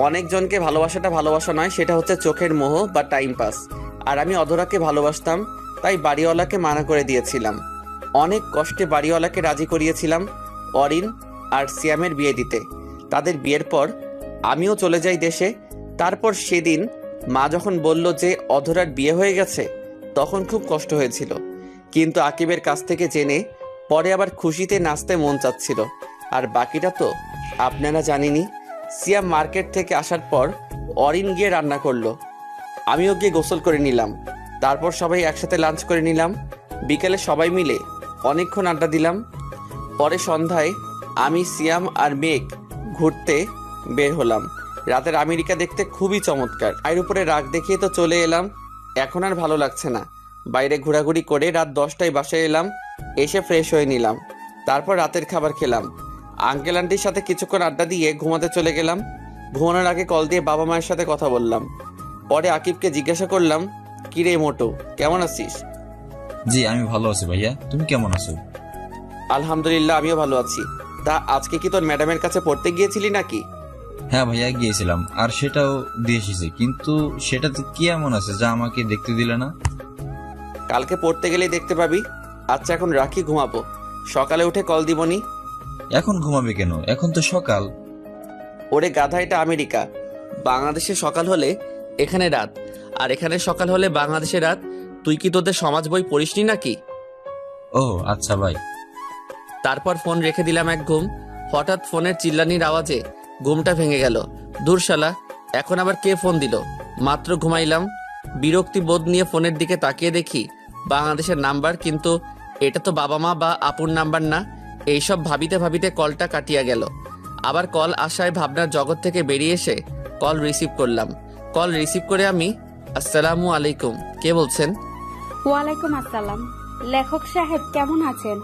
অনেকজনকে ভালোবাসাটা ভালোবাসা নয়, সেটা হচ্ছে চোখের মোহ বা টাইম পাস। আর আমি অধরাকে ভালোবাসতাম, তাই বাড়িওয়ালাকে মানা করে দিয়েছিলাম। অনেক কষ্টে বাড়িওয়ালাকে রাজি করিয়েছিলাম অরিন আর সিয়ামের বিয়ে দিতে। তাদের বিয়ের পর আমিও চলে যাই দেশে। তারপর সেদিন মা যখন বলল যে অধরার বিয়ে হয়ে গেছে, তখন খুব কষ্ট হয়েছিল, কিন্তু আকিবের কাছ থেকে জেনে পরে আবার খুশিতে নাচতে মন চাচ্ছিল। আর বাকিটা তো আপনারা জানেনই। সিয়াম মার্কেট থেকে আসার পর অরিন গিয়ে রান্না করলো, আমিও গিয়ে গোসল করে নিলাম। তারপর সবাই একসাথে লাঞ্চ করে নিলাম। বিকেলে সবাই মিলে অনেকক্ষণ আড্ডা দিলাম। পরে সন্ধ্যায় আমি, সিয়াম আর মেঘ ঘুরতে বের হলাম। রাতের আমেরিকা দেখতে খুবই চমৎকার। এর উপরে রাগ দেখিয়ে তো চলে এলাম। এখন আর ভালো লাগছে না। বাইরে ঘোরাঘুরি করে রাত 10টায় বাসায় এলাম। এসে ফ্রেশ হয়ে নিলাম। তারপর রাতের খাবার খেলাম। আঙ্কেল আন্টির সাথে কিছুক্ষণ আড্ডা দিয়ে ঘুমাতে চলে গেলাম। ঘুমানোর আগে কল দিয়ে বাবা মায়ের সাথে কথা বললাম। পরে আকিবকে জিজ্ঞাসা করলাম, কিরে মোটু, কেমন আছিস? জি আমি ভালো আছি ভাইয়া, তুমি কেমন আছো? আলহামদুলিল্লাহ, আমিও ভালো আছি। তা আজকে কি তোর ম্যাডামের কাছে পড়তে গিয়েছিলি নাকি? হ্যাঁ ভাইয়া গিয়েছিলাম, আর সেটাও দিয়ে এসেছি, কিন্তু সেটাতে কি এমন আছে যা আমাকে দেখতে দিলে না? কালকে পড়তে গেলেই দেখতে পাবি। আচ্ছা এখন রাখি, ঘুমাবো। সকালে উঠে কল দিবনি। এখন ঘুমাবে কেন? এখন তো সকাল। ওরে গাধা, এটা আমেরিকা। বাংলাদেশে সকাল হলে এখানে রাত, আর এখানে সকাল হলে বাংলাদেশে রাত। তুই কি তোদের সমাজ বই পড়িসনি নাকি? ও আচ্ছা ভাই। তারপর ফোন রেখে দিলাম এক ঘুম। হঠাৎ ফোনের চিল্লানির আওয়াজে ঘুমটা ভেঙে গেল। দূর শালা, এখন আবার কে ফোন দিল? মাত্র ঘুমাইলাম। বিরক্তি বোধ নিয়ে ফোনের দিকে তাকিয়ে দেখি বাংলাদেশের নাম্বার, কিন্তু এটা তো বাবা মা বা আপুর নাম্বার না। এইসব ভাবিতে ভাবিতে কলটা কাটিয়া গেল। আবার কল আসায় ভাবনার জগৎ থেকে বেরিয়ে এসে কল রিসিভ করলাম। কল রিসিভ করে আমি, আসসালামু আলাইকুম, কে বলছেন? ওয়ালাইকুম আসসালাম। লেখক সাহেব কেমন আছেন?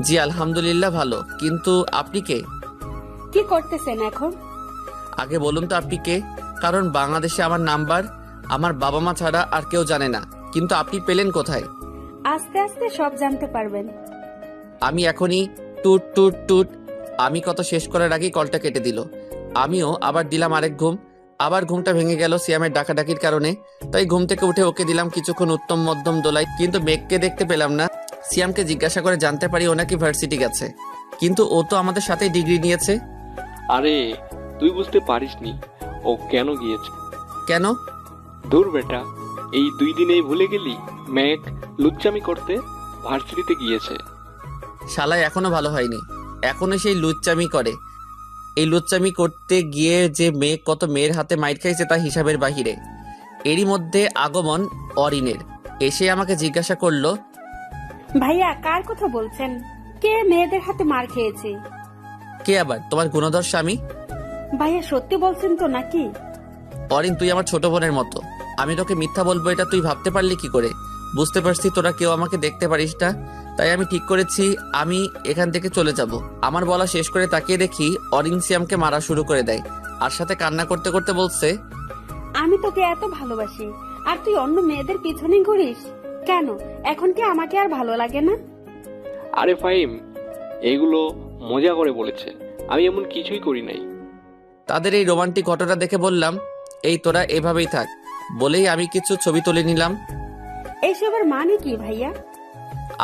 জি আলহামদুলিল্লাহ ভালো, কিন্তু আপনি কে? কি করতেছেন এখন? আগে বলুন তো আপনি কে, কারণ বাংলাদেশে আমার নাম্বার আমার বাবা মা ছাড়া আর কেউ জানে না। কিন্তু আপনি পেলেন কোথায়? আস্তে আস্তে সব জানতে পারবেন। আমি এখনই টুট টুট টুট। আমি কত শেষ করার আগেই কলটা কেটে দিল। আমিও আবার দিলাম আরেক ঘুম। আবার ঘুমটা ভেঙে গেল সিয়ামের ডাকাডাকির কারণে। তাই ঘুম থেকে উঠে ওকে দিলাম কিছুক্ষণ উত্তম মধ্যম দোলাই, কিন্তু মেঘকে দেখতে পেলাম না। সিয়ামকে জিজ্ঞাসা করে জানতে পারি ও নাকি ভার্সিটি গেছে, কিন্তু ও তো আমাদের সাথেই ডিগ্রি নিয়েছে। আরে তুই বুঝতে পারিসনি ও কেন গিয়েছে? কেন? দূর বেটা, এই 2 দিনেই ভুলে গেলি? মেঘ লুচ্চামি করতে ভার্সিটিতে গিয়েছে। শালায় এখনো ভালো হয়নি, এখনো সেই লুচ্চামি করে। এই লুচ্চামি করতে গিয়ে যে মেয়ে কত মেয়ের হাতে মাইর খাইছে তা হিসাবের বাহিরে। এরই মধ্যে আগমন অরিনের। এসে আমাকে জিজ্ঞাসা করলো, ভাইয়া কার কথা বলছেন? কে মেয়েদের হাতে মার খেয়েছে? কে আবার? তোমার গুণধর স্বামী। ভাইয়া সত্যি বলছেন তো নাকি? অরিন, তুই আমার ছোট বোনের মতো। আমি তোকে মিথ্যা বলবো এটা তুই ভাবতে পারলি কি করে? বুঝতে পারছি তোরা কেউ আমাকে দেখতে পারিস না, তাই আমি ঠিক করেছি আমি এখান থেকে চলে যাব। আমার বলা শেষ করে তাকিয়ে দেখি অরিন সিয়ামকে মারা শুরু করে দেয়, আর সাথে কান্না করতে করতে বলছে, আমি তোকে এত ভালোবাসি আর তুই অন্য মেয়েদের পিছনে ঘুরিস কেন? এখন কি আমাকে আর ভালো লাগে না? আরে ফাহিম, এগুলো মজা করে বলেছে, আমি এমন কিছুই করি নাই। তাদের এই রোমান্টিক ঘটনা দেখে বললাম, এই তোরা এভাবেই থাক। বলেই আমি কিছু ছবি তুলে নিলাম। এইসবের মানে কি ভাইয়া?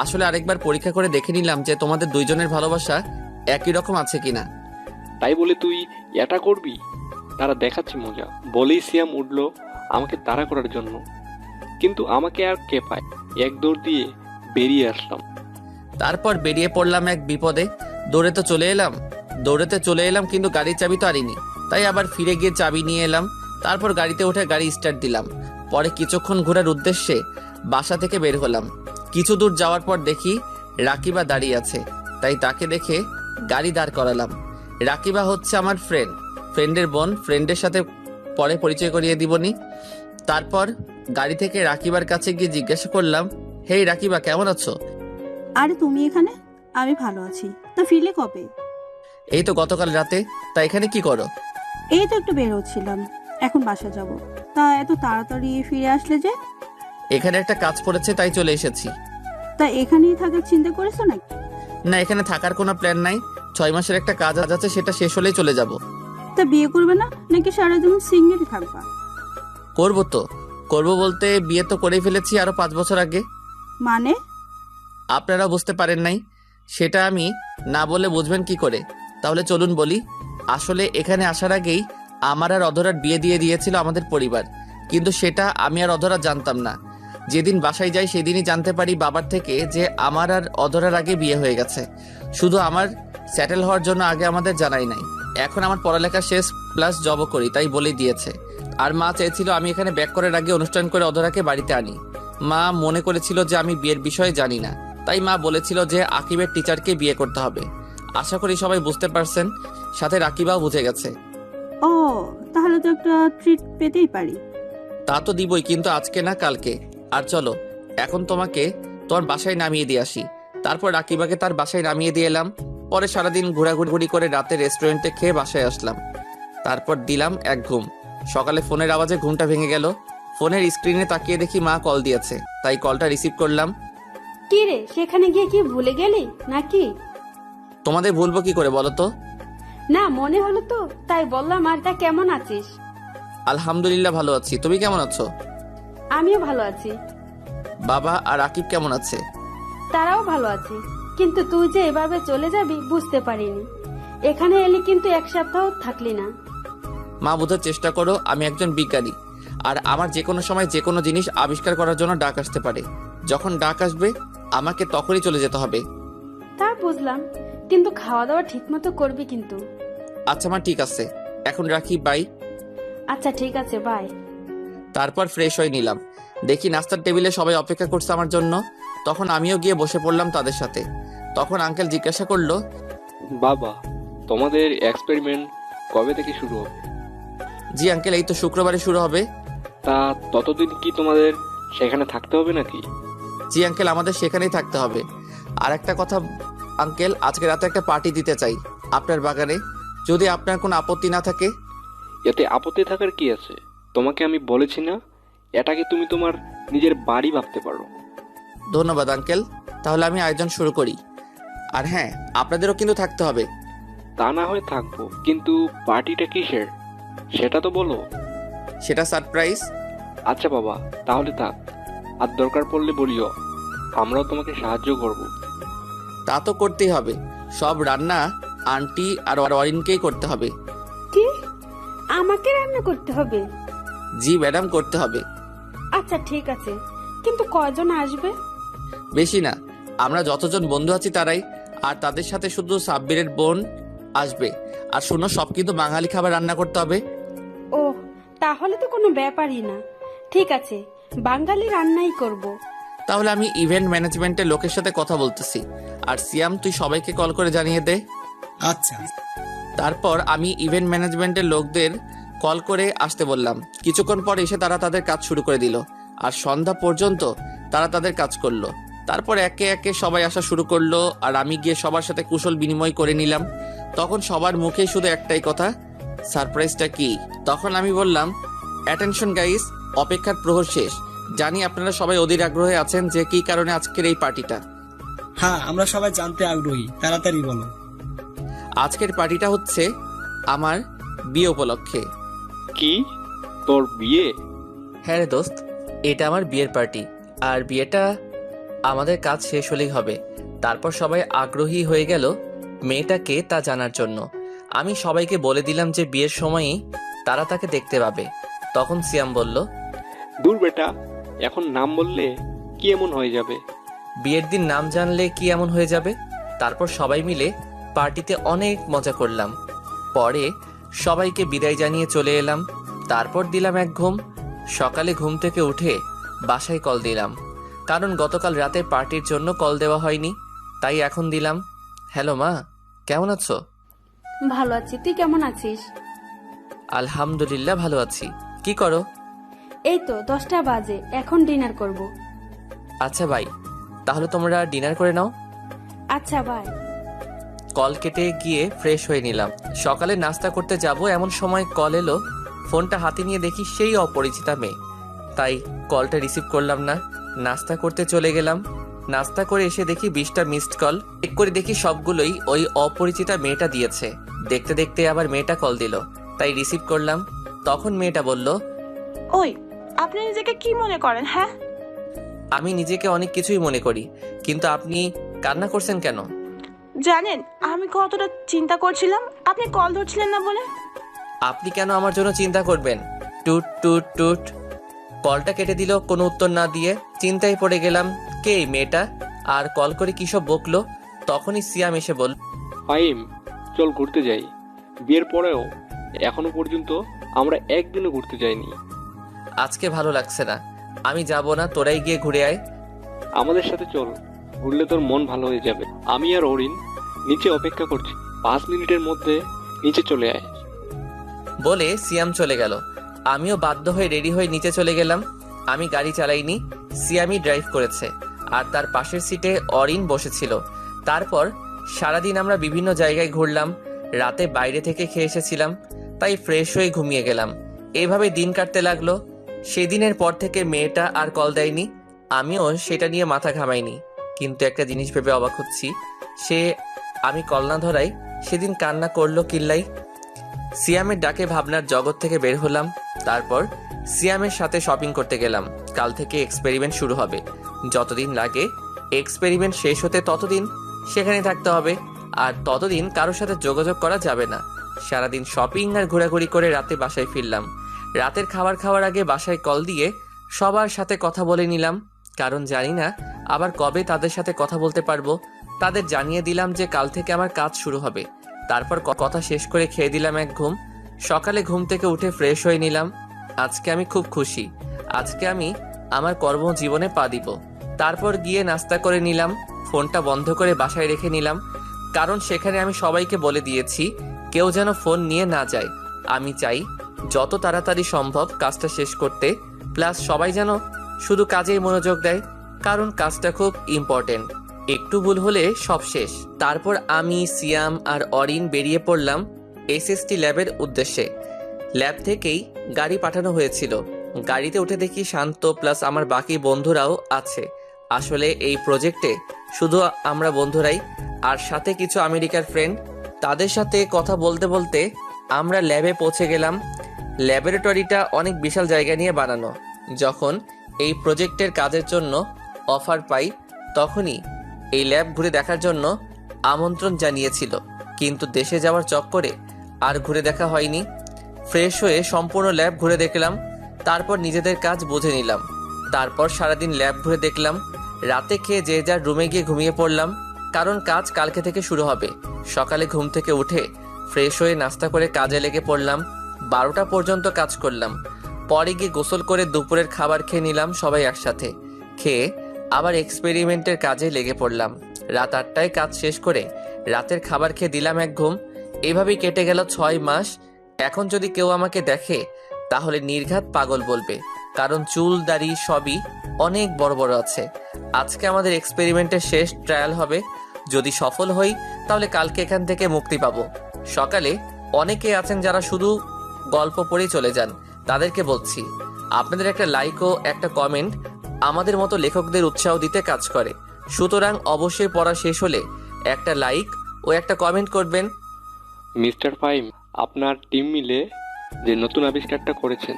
আসলে আরেকবার পরীক্ষা করে দেখে নিলাম যে তোমাদের দুইজনের ভালোবাসা একই রকম আছে কিনা। তাই বলে তুই এটা করবি? তারা দেখাচ্ছে মজা বলেই সিয়াম উঠলো আমাকে তাড়া করার জন্য, কিন্তু আমাকে আর কে পায়? এক দৌড় দিয়ে বেরিয়ে আসলাম। তারপর বেরিয়ে পড়লাম এক বিপদে। দৌড়ে চলে এলাম কিন্তু গাড়ির চাবি তো আনিনি, তাই আবার ফিরে গিয়ে চাবি নিয়ে এলাম। তারপর গাড়িতে উঠে গাড়ি স্টার্ট দিলাম। পরে কিছুক্ষণ ঘোরার উদ্দেশ্যে বাসা থেকে বের হলাম। কিছু দূর যাওয়ার পর দেখি রাকিবা দাঁড়িয়ে আছে, তাই তাকে দেখে গাড়ি দাঁড় করালাম। রাকিবা হচ্ছে আমার ফ্রেন্ডের বোন। ফ্রেন্ডের সাথে পরে পরিচয় করিয়ে দিবনি। তারপর গাড়ি থেকে রাকিবার কাছে গিয়ে জিজ্ঞাসা করলাম, হেই রাকিবা, কেমন আছো? আরে তুমি এখানে? আমি ভালো আছি। তা ফিরলে কবে? এই তো গতকাল রাতে। তা এখানে কি করো? এই তো একটু বের হচ্ছিলাম, এখন বাসা যাব। তা এত তাড়াতাড়ি ফিরে আসলে যে? এখানে একটা কাজ পড়েছে তাই চলে এসেছি। তা এখানেই থাকার চিন্তা করেছো নাকি? না, এখানে থাকার কোনো প্ল্যান নাই। 6 মাসের একটা কাজ আছে, সেটা শেষ হলেই চলে যাব। তা বিয়ে করবে না নাকি সারা জীবন সিঙ্গেল থাকবা? করবো বলতে বিয়ে তো করেই ফেলেছি আরো 5 বছর আগে। মানে? আপনারা বুঝতে পারেন নাই, সেটা আমি না বলে বুঝবেন কি করে? তাহলে চলুন বলি। আসলে এখানে আসার আগেই আমার আর অধরার বিয়ে দিয়ে দিয়েছিল আমাদের পরিবার, কিন্তু সেটা আমি আর অধরা জানতাম না। যেদিন বাসায় যাই সেদিনই জানতে পারি বাবার থেকে যে আমার আর অধরার আগে বিয়ে হয়ে গেছে। শুধু আমার সেটেল হওয়ার জন্য আগে আমাদের জানাই নাই। এখন আমার পড়ালেখা শেষ প্লাস জবও করি, তাই বলেই দিয়েছে। আর মা চেয়েছিল আমি এখানে ব্যাক করার আগে অনুষ্ঠান করে অধরাকে বাড়িতে আনি। মা মনে করেছিল যে আমি বিয়ের বিষয়ে জানি না, তাই মা বলেছিল যে আকিবের টিচারকে বিয়ে করতে হবে। আশা করি সবাই বুঝতে পারছেন, সাথে রাকিবাও বুঝে গেছে। ও, তাহলে তো একটা ট্রিট পেতেই পারি। তা তো দিবই, কিন্তু আজকে না কালকে। আর চলো এখন তোমাকে তোমার বাসায় নামিয়ে দিয়ে আসি। তারপর রাকিবাকে তার বাসায় নামিয়ে দিয়ে এলাম। পরে সারাদিন ঘোরাঘুরি করে রাতে রেস্টুরেন্টে খেয়ে বাসায় আসলাম। তারপর দিলাম এক ঘুম। সকালে ফোনের আওয়াজে ঘুমটা ভেঙে গেল। ফোনের স্ক্রিনে তাকিয়ে দেখি মা কল দিয়েছে, তাই কলটা রিসিভ করলাম। কি রে, সেখানে গিয়ে কি ভুলে গেলি নাকি? তোমাদের ভুলবো কি করে বলো তো? না, মনে হলো তো তাই বললাম। আর তা কেমন আছিস? আলহামদুলিল্লাহ ভালো আছি, তুমি কেমন আছো? আমিও ভালো আছি। বাবা আর আকিব কেমন আছে? তারাও ভালো আছে, কিন্তু তুই যে এভাবে চলে যাবি বুঝতে পারিনি। এখানে এলি কিন্তু 1 সপ্তাহ থাকলি না। মা, বোঝার চেষ্টা করো আমি একজন বিজ্ঞানী, আর আমার যে কোনো সময় যে কোনো জিনিস আবিষ্কার করার জন্য ডাক আসতে পারে। যখন ডাক আসবে আমাকে তখনই চলে যেতে হবে। তা বুঝলাম, কিন্তু খাওয়া দাওয়া ঠিক মতো করবি কিন্তু। আচ্ছা মা, ঠিক আছে, এখন রাখি, বাই। আচ্ছা ঠিক আছে, বাই। তারপর ফ্রেশ হয়ে নিলাম। দেখি নাস্তার টেবিলে সবাই অপেক্ষা করছে আমার জন্য। তখন আমিও গিয়ে বসে পড়লাম তাদের সাথে। তখন আঙ্কেল জিজ্ঞাসা করলো, বাবা, তোমাদের এক্সপেরিমেন্ট কবে থেকে শুরু হবে? জি আঙ্কেল, এই তো শুক্রবারে শুরু হবে। তা ততদিন কি তোমাদের সেখানে থাকতে হবে নাকি? জি আঙ্কেল, আমাদের সেখানেই থাকতে হবে। আর একটা কথা আঙ্কেল, আজকে রাতে একটা পার্টি দিতে চাই আপনার বাগানে, যদি আপনার কোনো আপত্তি না থাকে। এতে আপত্তি থাকার কি আছে? তোমাকে আমি বলেছি না, এটাকে তুমি তোমার নিজের বাড়ি ভাবতে পারো। ধন্যবাদ আঙ্কেল, তাহলে আমি আয়োজন শুরু করি। আর হ্যাঁ, আপনাদেরও কিন্তু থাকতে হবে। তা না হয় থাকবো, কিন্তু পার্টিটা কিসের সেটা তো বলো। সেটা সারপ্রাইজ। আচ্ছা বাবা, তাহলে থাক। আর দরকার পড়লে বলিও, আমরাও তোমাকে সাহায্য করব। তা তো করতেই হবে, সব রান্না আন্টি আর অরিনকেই করতে হবে। কি, আমাকে রান্না করতে হবে? জি ম্যাডাম, করতে হবে। আচ্ছা ঠিক আছে, কিন্তু কয়জন আসবে? বেশি না, আমরা যতজন বন্ধু আছি তারাই। আর তাদের সাথে শুধু সাব্বিরের বোন আসবে। আর শুনো, সব কিন্তু বাঙালি খাবার রান্না করতে হবে। ও, তাহলে তো কোনো ব্যাপারই না। ঠিক আছে, বাঙালি রান্নাই করব। তাহলে আমি ইভেন্ট ম্যানেজমেন্টের লোকের সাথে কথা বলতেছি। আর সিয়াম, তুই সবাইকে কল করে জানিয়ে দে। আচ্ছা। তারপর আমি ইভেন্ট ম্যানেজমেন্টের লোকদের কল করে আসতে বললাম। কিছুক্ষণ পর এসে তারা তাদের কাজ শুরু করে দিল। আর সন্ধ্যা পর্যন্ত তারা তাদের কাজ করলো। তারপর একে একে সবাই আসা শুরু করলো। আর আমি গিয়ে সবার সাথে কুশল বিনিময় করে নিলাম। তখন সবার মুখেই শুধু একটাই কথা, সারপ্রাইজটা কি? তখন আমি বললাম, অ্যাটেনশন গাইস, অপেক্ষার প্রহর শেষ। জানি আপনারা সবাই অধীর আগ্রহে আছেন যে কি কারণে আজকের এই পার্টিটা। হ্যাঁ, আমরা সবাই জানতে আগ্রহী, তাড়াতাড়ি বলো। আজকের পার্টিটা হচ্ছে আমার বিয়ে উপলক্ষে। কি, তোর বিয়ে? হ্যাঁ রে দোস্ত, এটা আমার বিয়ের পার্টি। আর বিয়েটা আমাদের কাজ শেষ হলেই হবে। তারপর সবাই আগ্রহী হয়ে গেল মেয়েটাকে তা জানার জন্য। আমি সবাইকে বলে দিলাম যে বিয়ের সময়ই তারা তাকে দেখতে পাবে। তখন সিয়াম বলল, দূর বেটা, এখন নাম বললে কি এমন হয়ে যাবে? বিয়ের দিন নাম জানলে কি এমন হয়ে যাবে? তারপর সবাই মিলে পার্টিতে অনেক মজা করলাম। পরে সবাইকে বিদায় জানিয়ে চলে এলাম। তারপর দিলাম এক ঘুম। সকালে ঘুম থেকে উঠে বাসায় কল দিলাম, কারণ গতকাল রাতে পার্টির জন্য কল দেওয়া হয়নি, তাই এখন দিলাম। হ্যালো মা, কেমন আছো? ভালো আছি, তুই কেমন আছিস? আলহামদুলিল্লাহ ভালো আছি। কি করো? এই তো 10টা বাজে, এখন ডিনার করব। আচ্ছা ভাই, তাহলে তোমরা ডিনার করে নাও। আচ্ছা বাই। কল কেটে গিয়ে ফ্রেশ হয়ে নিলাম। সকালে নাস্তা করতে যাব এমন সময় কল এলো। ফোনটা হাতে নিয়ে দেখি সেই অপরিচিতা মেয়ে, তাই কলটা রিসিভ করলাম না। নাস্তা করতে চলে গেলাম। নাস্তা করে এসে দেখি 20টা মিসড কল। চেক করে দেখি সবগুলোই ওই অপরিচিতা মেয়েটা দিয়েছে। দেখতে দেখতে আবার মেয়েটা কল দিল, তাই রিসিভ করলাম। তখন মেয়েটা বলল, ওই, আপনি নিজেকে কি মনে করেন? হ্যাঁ, আমি নিজেকে অনেক কিছুই মনে করি, কিন্তু আপনি কান্না করছেন কেন? জানেন আমি কতটা চিন্তা করছিলাম, আপনি কল ধরছিলেন না বলে। আপনি কেন আমার জন্য চিন্তা করবেন? টুট টুট টুট। কলটা কেটে দিল কোনো উত্তর না দিয়ে। চিন্তায় পড়ে গেলাম, কে এই মেয়েটা আর কল করে কি সব বকলো। তখনই সিয়াম এসে বলল, ফাইম, চল ঘুরতে যাই। বিয়ের পরেও এখনো পর্যন্ত আমরা একদিনও ঘুরতে যাইনি। আজকে ভালো লাগছে না, আমি যাব না, তোরাই গিয়ে ঘুরে আয়। আমাদের সাথে চল, ঘুরলে তোর মন ভালো হয়ে যাবে। আমি আর অরিন নিচে অপেক্ষা করছি, 5 মিনিটের মধ্যে নিচে চলে আয়। বলে সিয়াম চলে গেল। আমিও বাধ্য হয়ে রেডি হয়ে নিচে চলে গেলাম। আমি গাড়ি চালাইনি, সিয়ামই ড্রাইভ করেছে, আর তার পাশের সিটে অরিন বসেছিল। তারপর সারাদিন আমরা বিভিন্ন জায়গায় ঘুরলাম। রাতে বাইরে থেকে খেয়ে এসেছিলাম, তাই ফ্রেশ হয়ে ঘুমিয়ে গেলাম। এভাবে দিন কাটতে লাগলো। সেদিনের পর থেকে মেয়েটা আর কল দেয়নি। আমিও সেটা নিয়ে মাথা ঘামাইনি। কিন্তু একটা জিনিস ভেবে অবাক হচ্ছি, আমি কল না ধরাই সেদিন কান্না করলো কিল্লাই। সিয়ামের ডাকে ভাবনার জগৎ থেকে বের হলাম। তারপর সিয়ামের সাথে শপিং করতে গেলাম। কাল থেকে এক্সপেরিমেন্ট শুরু হবে। যতদিন লাগে এক্সপেরিমেন্ট শেষ হতে ততদিন সেখানে থাকতে হবে, আর ততদিন কারোর সাথে যোগাযোগ করা যাবে না। সারাদিন শপিং আর ঘোরাঘুরি করে রাতে বাসায় ফিরলাম। রাতের খাবার খাওয়ার আগে বাসায় কল দিয়ে সবার সাথে কথা বলে নিলাম, কারণ জানি না আবার কবে তাদের সাথে কথা বলতে পারবো। তাদের জানিয়ে দিলাম যে কাল থেকে আমার কাজ শুরু হবে, তারপর কথা শেষ করে খেয়ে দিলাম এক ঘুম। সকালে ঘুম থেকে উঠে ফ্রেশ হয়ে নিলাম। আজকে আমি খুব খুশি। আজকে আমি আমার কর্মজীবনে পা দিব। তারপর গিয়ে নাস্তা করে নিলাম। ফোনটা বন্ধ করে বাসায় রেখে নিলাম, কারণ সেখানে আমি সবাইকে বলে দিয়েছি কেউ যেন ফোন নিয়ে না যায়। আমি চাই যত তাড়াতাড়ি সম্ভব কাজটা শেষ করতে, প্লাস সবাই যেন শুধু কাজেই মনোযোগ দেয়, কারণ কাজটা খুব ইম্পর্টেন্ট। একটু ভুল হলে সব শেষ। তারপর আমি, সিয়াম আর অরিন বেরিয়ে পড়লাম এসএসটি ল্যাবের উদ্দেশ্যে। ল্যাব থেকেই গাড়ি পাঠানো হয়েছিল। গাড়িতে উঠে দেখি শান্ত প্লাস আমার বাকি বন্ধুরাও আছে। আসলে এই প্রজেক্টে শুধু আমরা বন্ধুরাই, আর সাথে কিছু আমেরিকার ফ্রেন্ড। তাদের সাথে কথা বলতে বলতে আমরা ল্যাবে পৌঁছে গেলাম। ল্যাবরেটরিটা অনেক বিশাল জায়গা নিয়ে বানানো। যখন এই প্রজেক্টের কাজের জন্য অফার পাই তখনই এই ল্যাব ঘুরে দেখার জন্য আমন্ত্রণ জানিয়েছিল, কিন্তু দেশে যাওয়ার চক্করে আর ঘুরে দেখা হয়নি। ফ্রেশ হয়ে সম্পূর্ণ ল্যাব ঘুরে দেখলাম, তারপর নিজেদের কাজ বুঝে নিলাম। তারপর সারাদিন ল্যাব ঘুরে দেখলাম। রাতে খেয়ে যে যার রুমে গিয়ে ঘুমিয়ে পড়লাম, কারণ কাজ কালকে থেকে শুরু হবে। সকালে ঘুম থেকে উঠে ফ্রেশ হয়ে নাস্তা করে কাজে লেগে পড়লাম। 12টা পর্যন্ত কাজ করলাম। পরে গিয়ে গোসল করে দুপুরের খাবার খেয়ে নিলাম সবাই একসাথে। খেয়ে আবার এক্সপেরিমেন্টের কাজে লেগে পড়লাম। রাত 8টায় কাজ শেষ করে রাতের খাবার খেয়ে দিলাম এক ঘুম। এভাবেই কেটে গেল 6 মাস। এখন যদি কেউ আমাকে দেখে তাহলে নির্ঘাত পাগল বলবে, কারণ চুল দাড়ি সবই অনেক বড় বড় আছে। আজকে আমাদের এক্সপেরিমেন্টের শেষ ট্রায়াল হবে। যদি সফল হই তাহলে কালকে এখান থেকে মুক্তি পাবো। সকালে অনেকে আছেন যারা শুধু গল্প পড়েই চলে যান, তাদেরকে বলছি আপনাদের একটা লাইক ও একটা কমেন্ট আমাদের মতো লেখকদের উৎসাহ দিতে কাজ করে। সুতরাং অবশ্যই পড়া শেষ হলে একটা লাইক ও একটা কমেন্ট করবেন। মিস্টার ফাইম, আপনার টিম মিলে যে নতুন আবিষ্কারটা করেছেন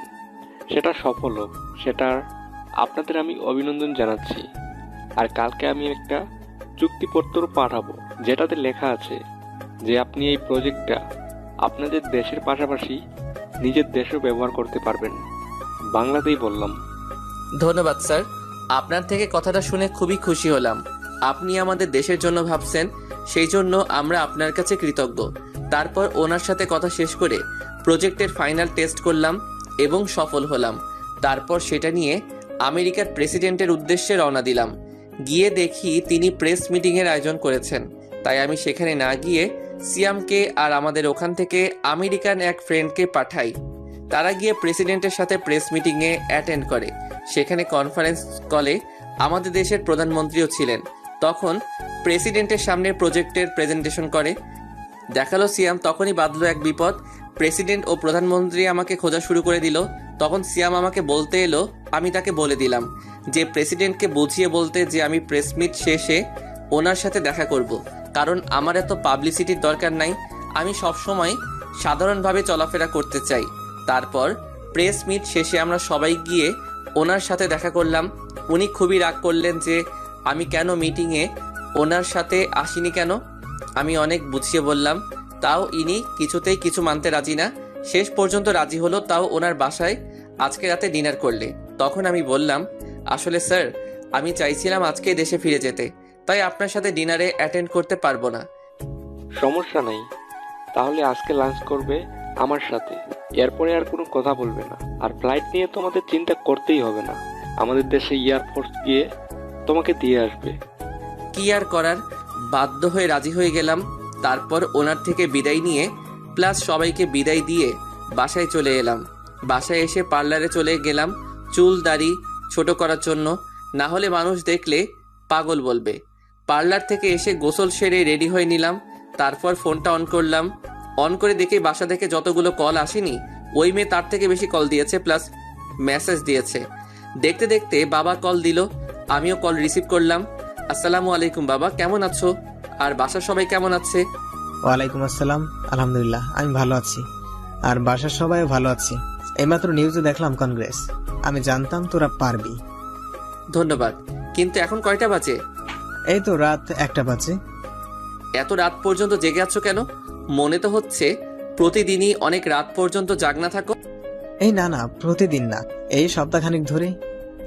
সেটা সফল হোক, সেটার আপনাদের আমি অভিনন্দন জানাচ্ছি। আর কালকে আমি একটা চুক্তিপত্র পাঠাবো, যেটাতে লেখা আছে যে আপনি এই প্রজেক্টটা আপনাদের দেশের পাশাপাশি নিজের দেশেও ব্যবহার করতে পারবেন। বাংলাতেই বললাম। ধন্যবাদ স্যার, আপনার থেকে কথাটা শুনে খুবই খুশি হলাম। আপনি আমাদের দেশের জন্য ভাবছেন, সেই জন্য আমরা আপনার কাছে কৃতজ্ঞ। তারপর ওনার সাথে কথা শেষ করে প্রজেক্টের ফাইনাল টেস্ট করলাম এবং সফল হলাম। তারপর সেটা নিয়ে আমেরিকার প্রেসিডেন্টের উদ্দেশ্যে রওনা দিলাম। গিয়ে দেখি তিনি প্রেস মিটিংয়ের আয়োজন করেছেন, তাই আমি সেখানে না গিয়ে সিয়ামকে আর আমাদের ওখান থেকে আমেরিকান এক ফ্রেন্ডকে পাঠাই। তারা গিয়ে প্রেসিডেন্টের সাথে প্রেস মিটিংয়ে অ্যাটেন্ড করে। সেখানে কনফারেন্স কলে আমাদের দেশের প্রধানমন্ত্রীও ছিলেন। তখন প্রেসিডেন্টের সামনে প্রজেক্টের প্রেজেন্টেশন করে দেখালো সিয়াম। তখনই বাঁধলো এক বিপদ। প্রেসিডেন্ট ও প্রধানমন্ত্রী আমাকে খোঁজা শুরু করে দিল। তখন সিয়াম আমাকে বলতে এলো, আমি তাকে বলে দিলাম যে প্রেসিডেন্টকে বুঝিয়ে বলতে যে আমি প্রেস মিট শেষে ওনার সাথে দেখা করব, কারণ আমার এত পাবলিসিটির দরকার নাই। আমি সবসময় সাধারণভাবে চলাফেরা করতে চাই। তারপর প্রেস মিট শেষে আমরা সবাই গিয়ে ওনার সাথে দেখা করলাম। উনি খুবই রাগ করলেন যে আমি কেন মিটিংয়ে ওনার সাথে আসিনি কেন। আমি অনেক বুঝিয়ে বললাম, তাও ইনি কিছুতেই কিছু মানতে রাজি না। শেষ পর্যন্ত রাজি হলো, তাও ওনার বাসায় আজকে রাতে ডিনার করলে। তখন আমি বললাম, আসলে স্যার আমি চাইছিলাম আজকে দেশে ফিরে যেতে, তাই আপনার সাথে ডিনারে অ্যাটেন্ড করতে পারবো না। সমস্যা নাই, তাহলে আজকে লাঞ্চ করবে আমার সাথে, এরপরে আর কোনো কথা বলবে না। আর ফ্লাইট নিয়ে তোমাদের চিন্তা করতেই হবে না, আমাদের দেশে এয়ারফোর্স গিয়ে তোমাকে দিয়ে আসবে। কি আর করার, বাধ্য হয়ে রাজি হয়ে গেলাম। তারপর ওনার থেকে বিদায় নিয়ে প্লাস সবাইকে বিদায় দিয়ে বাসায় চলে এলাম। বাসায় এসে পার্লারে চলে গেলাম চুল দাড়ি ছোট করার জন্য, না হলে মানুষ দেখলে পাগল বলবে। পার্লার থেকে এসে গোসল সেরে রেডি হয়ে নিলাম। তারপর ফোনটা অন করলাম। অন করে দেখে বাসা থেকে যতগুলো কল আসেনি, ওই মেয়ে তার থেকে বেশি কল দিয়েছে, প্লাস মেসেজ দিয়েছে। দেখতে দেখতে বাবা কল দিল, আমিও কল রিসিভ করলাম। আসসালামু আলাইকুম বাবা, কেমন আছো? আর বাসার সবাই কেমন আছে? ওয়ালাইকুম আসসালাম, আলহামদুলিল্লাহ আমি ভালো আছি, আর বাসার সবাই ভালো আছে। এইমাত্র নিউজে দেখলাম কংগ্রেস। আমি জানতাম তোরা পারবি। ধন্যবাদ, কিন্তু এখন কয়টা বাজে? এই তো রাত 1টা বাজে। এত রাত পর্যন্ত জেগে আছো কেন? মনে তো হচ্ছে প্রতিদিনই অনেক রাত পর্যন্ত জাগনা থাকো। এই না না, প্রতিদিন না, এই সপ্তাহখানিক ধরে।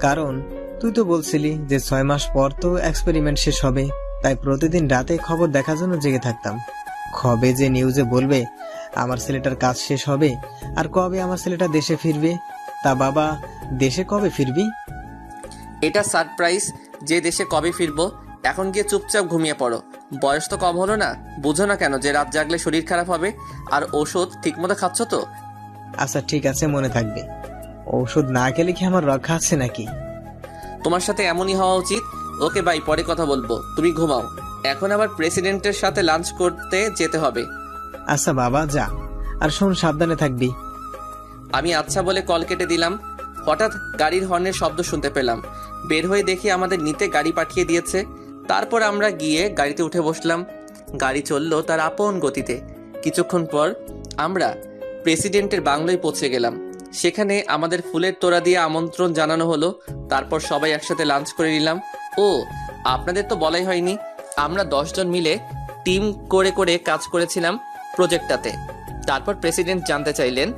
কারণ তুই তো বলছিলি যে 6 মাস পর তো এক্সপেরিমেন্ট শেষ হবে, তাই প্রতিদিন রাতে খবর দেখার জন্য জেগে থাকতাম। কবে যে নিউজে বলবে আমার ছেলেটার কাজ শেষ হবে আর কবে আমার ছেলেটা দেশে ফিরবে। তা বাবা, দেশে কবে ফিরবি? এটা সারপ্রাইজ যে দেশে কবে ফিরবো। এখন গিয়ে চুপচাপ ঘুমিয়ে পড়ো। বয়স তো কম হলো না, বুঝো না কেন যে রাত জাগলে শরীর খারাপ হবে? আর ওষুধ ঠিকমতো খাচ্ছ তো? আচ্ছা ঠিক আছে, মনে থাকবে। ঔষধ না খেলে কি আমার রক্ষা আছে নাকি? তোমার সাথে এমনই হওয়া উচিত। ওকে বাই, পরে কথা বলবো, তুমি ঘুমাও। এখন আবার প্রেসিডেন্টের সাথে লাঞ্চ করতে যেতে হবে। আচ্ছা বাবা, যা। আর শোন, সাবধানে থাকবি। আমি আচ্ছা বলে কল কেটে দিলাম। হঠাৎ গাড়ির হর্নের শব্দ শুনতে পেলাম। বের হয়ে দেখি আমাদের নিতে গাড়ি পাঠিয়ে দিয়েছে। তারপর আমরা গিয়ে গাড়িতে উঠে বসলাম। গাড়ি চললো তার আপন গতিতে। কিছুক্ষণ পর আমরা প্রেসিডেন্টের বাংলোয় পৌঁছে গেলাম। সেখানে আমাদের ফুলের তোড়া দিয়ে আমন্ত্রণ জানানো হলো। তারপর সবাই একসাথে লাঞ্চ করে নিলাম। ও, আপনাদের তো বলাই হয়নি, আমরা 10 জন মিলে টিম করে করে কাজ করেছিলাম প্রজেক্টটাতে। তারপর প্রেসিডেন্ট জানতে চাইলেন,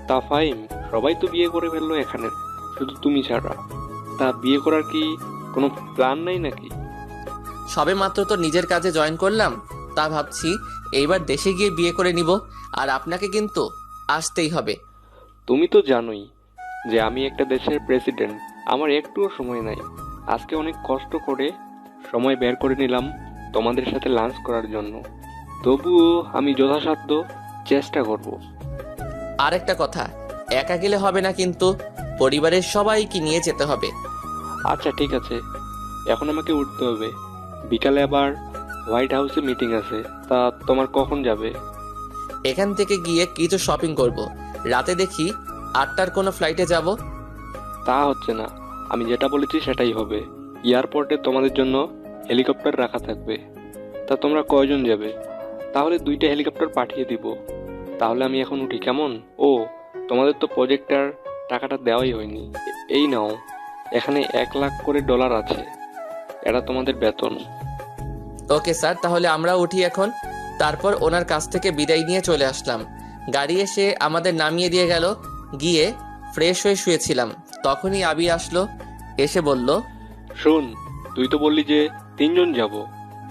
তা ফাইম, সবাই তো বিয়ে করে ফেললো এখানে, শুধু তুমি ছাড়া। তা বিয়ে করার কি কোনো প্ল্যান নাই নাকি? সবে মাত্র তো নিজের কাজে জয়েন করলাম, তা ভাবছি এইবার দেশে গিয়ে বিয়ে করে নিব। আর আপনাকে কিন্তু আসতেই হবে। তুমি তো জানোই যে আমি একটা দেশের প্রেসিডেন্ট, আমার একটুও সময় নাই। আজকে অনেক কষ্ট করে সময় বের করে নিলাম তোমাদের সাথে লাঞ্চ করার জন্য। তবুও আমি যথাসাধ্য চেষ্টা করব। আরেকটা কথা, একা গেলে হবে না কিন্তু, পরিবারের সবাইকে নিয়ে যেতে হবে। আচ্ছা ঠিক আছে, এখন আমাকে উঠতে হবে। বিকালে আবার হোয়াইট হাউসে মিটিং আছে। তা তোমার কখন যাবে? এখান থেকে গিয়ে কিছু শপিং করব। রাতে দেখি 8টার কোনো ফ্লাইটে যাব। তা হচ্ছে না, আমি যেটা বলেছি সেটাই হবে। এয়ারপোর্টে তোমাদের জন্য হেলিকপ্টার রাখা থাকবে। তা তোমরা কয়জন যাবে? তাহলে 2টা হেলিকপ্টার পাঠিয়ে দিব। তাহলে আমি এখন উঠি, কেমন? ও, তোমাদের তো প্রজেক্টটার টাকাটা দেওয়াই হয়নি। এই নাও, এখানে $1 লাখ করে আছে। এটা তোমাদের বেতন। ওকে স্যার, তাহলে আমরা উঠি এখন। তারপর ওনার কাছ থেকে বিদায় নিয়ে চলে আসলাম। গাড়ি এসে আমাদের নামিয়ে দিয়ে গেল। গিয়ে ফ্রেশ হয়ে শুয়েছিলাম, তখনই আবি আসলো। এসে বলল, শোন, তুই তো বললি যে 3 জন যাব,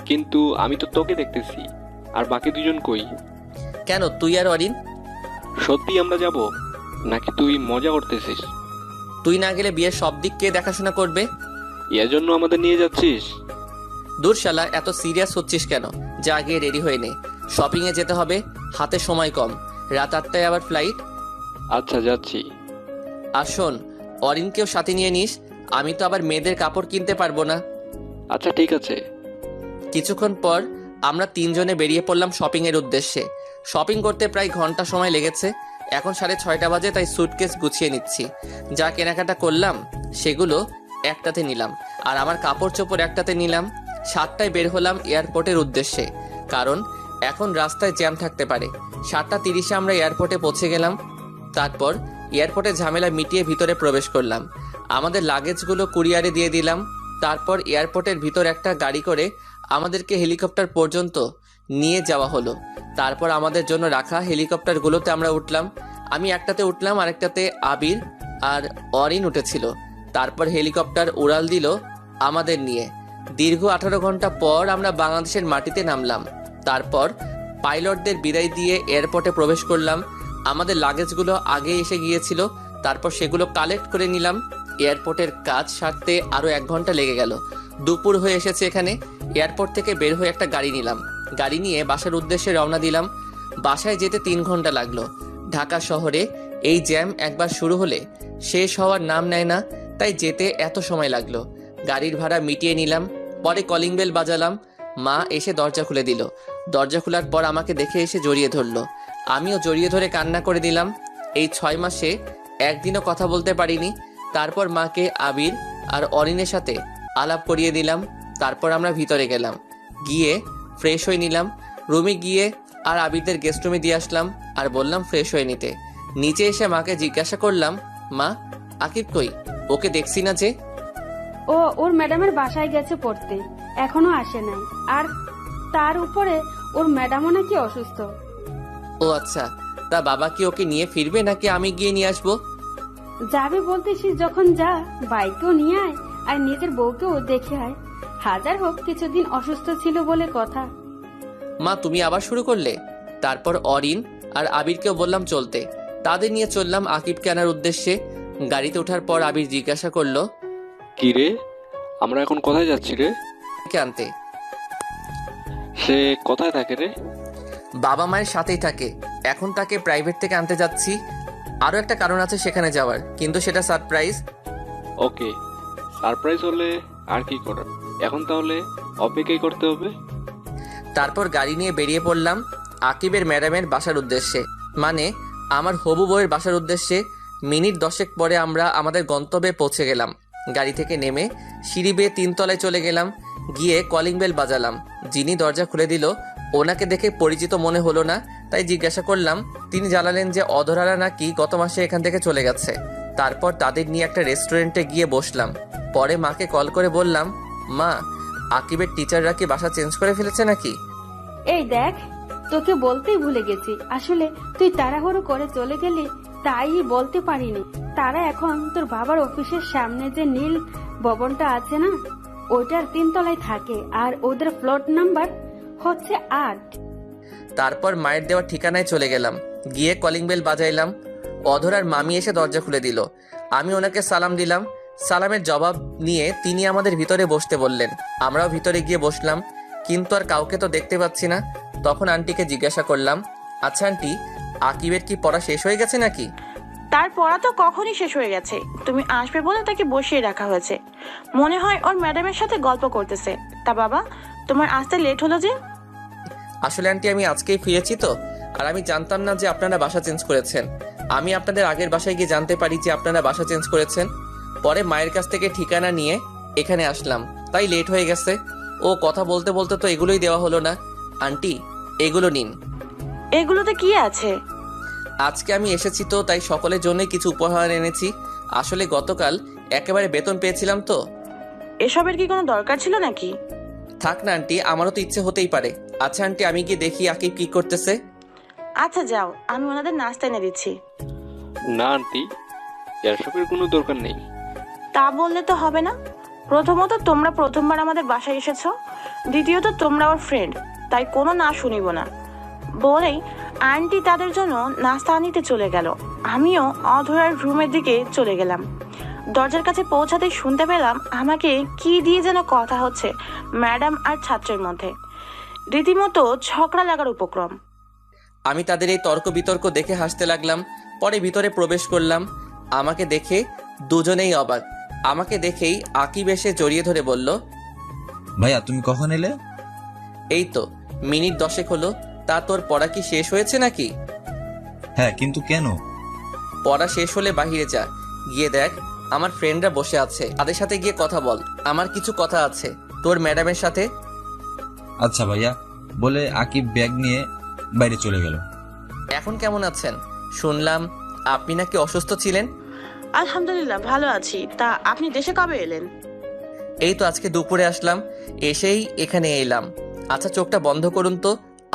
কিন্তু আমি তো তোকে দেখতেছি। আর বাকি 2 জন কই? কেন, তুই আর অরিন? সত্যি আমরা যাব নাকি তুই মজা করতেছিস? তুই না গেলে বিয়ের সব দিক কে দেখাশোনা করবে? এর জন্য আমাদের নিয়ে যাচ্ছিস? দূর শালা, এত সিরিয়াস হচ্ছিস কেন? যা গিয়ে রেডি হয়ে নে, শপিং এ যেতে হবে, হাতে সময় কম। রাত 8টায় আবার ফ্লাইট। আচ্ছা যাচ্ছি। আর শোন, অরিনকেও সাথে নিয়ে নিস, আমি তো আবার মেয়েদের কাপড় কিনতে পারবো না। আচ্ছা ঠিক আছে। কিছুক্ষণ পর আমরা 3 জনে বেরিয়ে পড়লাম শপিং এর উদ্দেশ্যে। শপিং করতে প্রায় ঘন্টা সময় লেগেছে। এখন 6:30 বাজে, তাই সুটকেস গুছিয়ে নিচ্ছি। যা কেনাকাটা করলাম সেগুলো একটাতে নিলাম, আর আমার কাপড় চোপড় একটাতে নিলাম। 7টায় বের হলাম এয়ারপোর্টের উদ্দেশ্যে, কারণ এখন রাস্তায় জ্যাম থাকতে পারে। 7:30-এ আমরা এয়ারপোর্টে পৌঁছে গেলাম। তারপর এয়ারপোর্টে ঝামেলা মিটিয়ে ভিতরে প্রবেশ করলাম। আমাদের লাগেজগুলো কুরিয়ারে দিয়ে দিলাম। তারপর এয়ারপোর্টের ভিতর একটা গাড়ি করে আমাদেরকে হেলিকপ্টার পর্যন্ত নিয়ে যাওয়া হলো। তারপর আমাদের জন্য রাখা হেলিকপ্টারগুলোতে আমরা উঠলাম। আমি একটাতে উঠলাম, আরেকটাতে আবির আর অরিন উঠেছিল। তারপর হেলিকপ্টার উড়াল দিল আমাদের নিয়ে। দীর্ঘ 18 ঘন্টা পর আমরা বাংলাদেশের মাটিতে নামলাম। তারপর পাইলটদের বিদায় দিয়ে এয়ারপোর্টে প্রবেশ করলাম। আমাদের লাগেজগুলো আগে এসে গিয়েছিল, তারপর সেগুলো কালেক্ট করে নিলাম। এয়ারপোর্টের কাজ সারতে আরও 1 ঘন্টা লেগে গেল। দুপুর হয়ে এসেছে এখানে। এয়ারপোর্ট থেকে বের হয়ে একটা গাড়ি নিলাম। গাড়ি নিয়ে বাসার উদ্দেশ্যে রওনা দিলাম। বাসায় যেতে 3 ঘন্টা লাগলো। ঢাকা শহরে এই জ্যাম একবার শুরু হলে শেষ হওয়ার নাম নেয় না, তাই যেতে এত সময় লাগলো। গাড়ির ভাড়া মিটিয়ে নিলাম। পরে কলিং বেল বাজালাম। মা এসে দরজা খুলে দিল। দরজা খোলার পর আমাকে দেখে এসে জড়িয়ে ধরলো। আমিও জড়িয়ে ধরে কান্না করে দিলাম। এই 6 মাসে একদিনও কথা বলতে পারিনি। তারপর মাকে আবির আর অরিনের সাথে আলাপ করিয়ে দিলাম। তারপর আমরা ভিতরে গেলাম, গিয়ে ফ্রেশ হয়ে নিলাম। রুমে গিয়ে আর আবিরদের গেস্ট রুমে দিয়ে আসলাম আর বললাম ফ্রেশ হয়ে নিতে। নিচে এসে মাকে জিজ্ঞাসা করলাম, মা আকিব কই? ওকে দেখছি না যে। ও ওর ম্যাডামের বাসায় গেছে পড়তে, এখনো আসে নাই। আর তার উপরে ওর ম্যাডামও নাকি অসুস্থ। ও আচ্ছা, তা বাবা কি ওকে নিয়ে ফিরবে নাকি আমি গিয়ে নিয়ে আসবো? যাবে বলতেছিস যখন যা, বাইকেও নিয়ে আয় আর নিজের বউকেও দেখে আয়। হাজার হোক কিছুদিন অসুস্থ ছিল বলে কথা। মা তুমি আবার শুরু করলে? তারপর অরিন আর আবিরকেও বললাম চলতে। তাদের নিয়ে চললাম আকিবকে আনার উদ্দেশ্যে। গাড়িতে ওঠার পর আবির জিজ্ঞাসা করলো, কি রে, আমরা এখন কোথায় যাচ্ছি রে? কে আনতে? সে কোথায় থাকে রে? বাবা মায়ের সাথেই থাকে। এখন তাকে প্রাইভেট থেকে আনতে যাচ্ছি। আরও একটা কারণ আছে সেখানে যাওয়ার, কিন্তু সেটা সারপ্রাইজ। ওকে, সারপ্রাইজ হলে আর কি করার, এখন তাহলে অপেক্ষাই করতে হবে। তারপর গাড়ি নিয়ে বেরিয়ে পড়লাম আকিবের ম্যাডামের বাসার উদ্দেশ্যে, মানে আমার হবু বউয়ের বাসার উদ্দেশ্যে। মিনিট 10 পরে আমরা আমাদের গন্তব্যে পৌঁছে গেলাম। গাড়ি থেকে নেমে সিঁড়ি বেয়ে 3 তলায় চলে গেলাম। গিয়ে কলিং বেল বাজালাম। যিনি দরজা খুলে দিল ওনাকে দেখে পরিচিত মনে হলো না, তাই জিজ্ঞাসা করলাম। তিনি জানালেন যে অধরারা নাকি গত মাসে এখান থেকে চলে গেছে। তারপর তাদের নিয়ে একটা রেস্টুরেন্টে গিয়ে বসলাম। পরে মাকে কল করে বললাম, মা আকিবের টিচাররা কি বাসা চেঞ্জ করে ফেলেছে নাকি? এই দেখ, তোকে বলতেই ভুলে গেছি। আসলে তুই তাড়াহুড়ো করে চলে গেলি, তাই বলতে পারিনি। তারা এখন তোর বাবার অফিসের সামনে যে নীল ভবনটা আছে না, ওইটার 3 তলায় থাকে, আর ওদের ফ্লোর নাম্বার হচ্ছে 8। তারপর মায়ের দেওয়া ঠিকানায় চলে গেলাম। গিয়ে কলিং বেল বাজাইলাম। অধরার মামি এসে দরজা খুলে দিল। আমি ওনাকে সালাম দিলাম। সালামের জবাব নিয়ে তিনি আমাদের ভিতরে বসতে বললেন। আমরাও ভিতরে গিয়ে বসলাম, কিন্তু আর কাউকে তো দেখতে পাচ্ছি না। তখন আন্টিকে জিজ্ঞাসা করলাম, আচ্ছা আন্টি, আকিবের কি পড়া শেষ হয়ে গেছে নাকি? তার পড়া তো কখনই শেষ হয়ে গেছে। তুমি আসবে বলে তাকে বসিয়ে রাখা হয়েছে। মনে হয় ওর ম্যাডামের সাথে গল্প করতেছে। তা বাবা, তোমার আসতে লেট হলো যে? আসলে আন্টি আমি আজকেই ফিরেছি তো, আর আমি জানতাম না যে আপনারা বাসা চেঞ্জ করেছেন। আমি আপনাদের আগের বাসায় গিয়ে জানতে পারি যে আপনারা বাসা চেঞ্জ করেছেন। পরে মায়ের কাছ থেকে ঠিকানা নিয়ে এখানে আসলাম, তাই লেট হয়ে গেছে। ও কথা বলতে বলতে তো এগুলোই দেওয়া হলো না। আন্টি এগুলো নিন। এগুলোতে কি আছে? আজকে আমি এসেছি তো, তাই সকলের জন্যই কিছু উপহার এনেছি। আসলে গতকাল একেবারে বেতন পেয়েছিলাম তো। এসবের কি কোনো দরকার ছিল নাকি? থাক না আন্টি, আমারও তো ইচ্ছে হতেই পারে। আচ্ছা আন্টি, আমি গিয়ে দেখি আকিব কি করতেছে। আচ্ছা যাও, আমি ওনাদের নাস্তা এনে দিচ্ছি। না আন্টি, এসবের কোনো দরকার নেই। তা বললে তো হবে না। প্রথমত তোমরা প্রথমবার আমাদের বাসায় এসেছো, দ্বিতীয়ত তোমরা ওর ফ্রেন্ড, তাই কোনো না শুনিব না বলেই আন্টি তাদের জন্য নাস্তা আনিতে চলে গেল। আমিও অধরার রুমের দিকে চলে গেলাম। দরজার কাছে পৌঁছাতেই শুনতে পেলাম আমাকে কি দিয়ে যেন কথা হচ্ছে ম্যাডাম আর ছাত্রের মধ্যে। রীতিমতো ঝগড়া লাগার উপক্রম। আমি তাদের এই তর্ক বিতর্ক দেখে হাসতে লাগলাম। পরে ভিতরে প্রবেশ করলাম। আমাকে দেখে দুজনেই অবাক। আমাকে দেখেই আকিব এসে জড়িয়ে ধরে বলল, ভাইয়া তুমি কখন এলে? এই তো মিনিট 10 হলো। তা তোর পড়া কি শেষ হয়েছে নাকি? হ্যাঁ, কিন্তু কেন? পড়া শেষ হলে বাহিরে যা, গিয়ে দেখ আমার ফ্রেন্ডরা বসে আছে, তাদের সাথে গিয়ে কথা বল। আমার কিছু কথা আছে তোর ম্যাডামের সাথে। আচ্ছা ভাইয়া বলে আকিব ব্যাগ নিয়ে বাইরে চলে গেল। এখন কেমন আছেন? শুনলাম আপনি নাকি অসুস্থ ছিলেন। আলহামদুলিল্লাহ ভালো আছি। তা আপনি দেশে কবে এলেন? এই তো আজকে দুপুরে আসলাম, এসেই এখানে এলাম। আচ্ছা চোখটা বন্ধ করুন তো,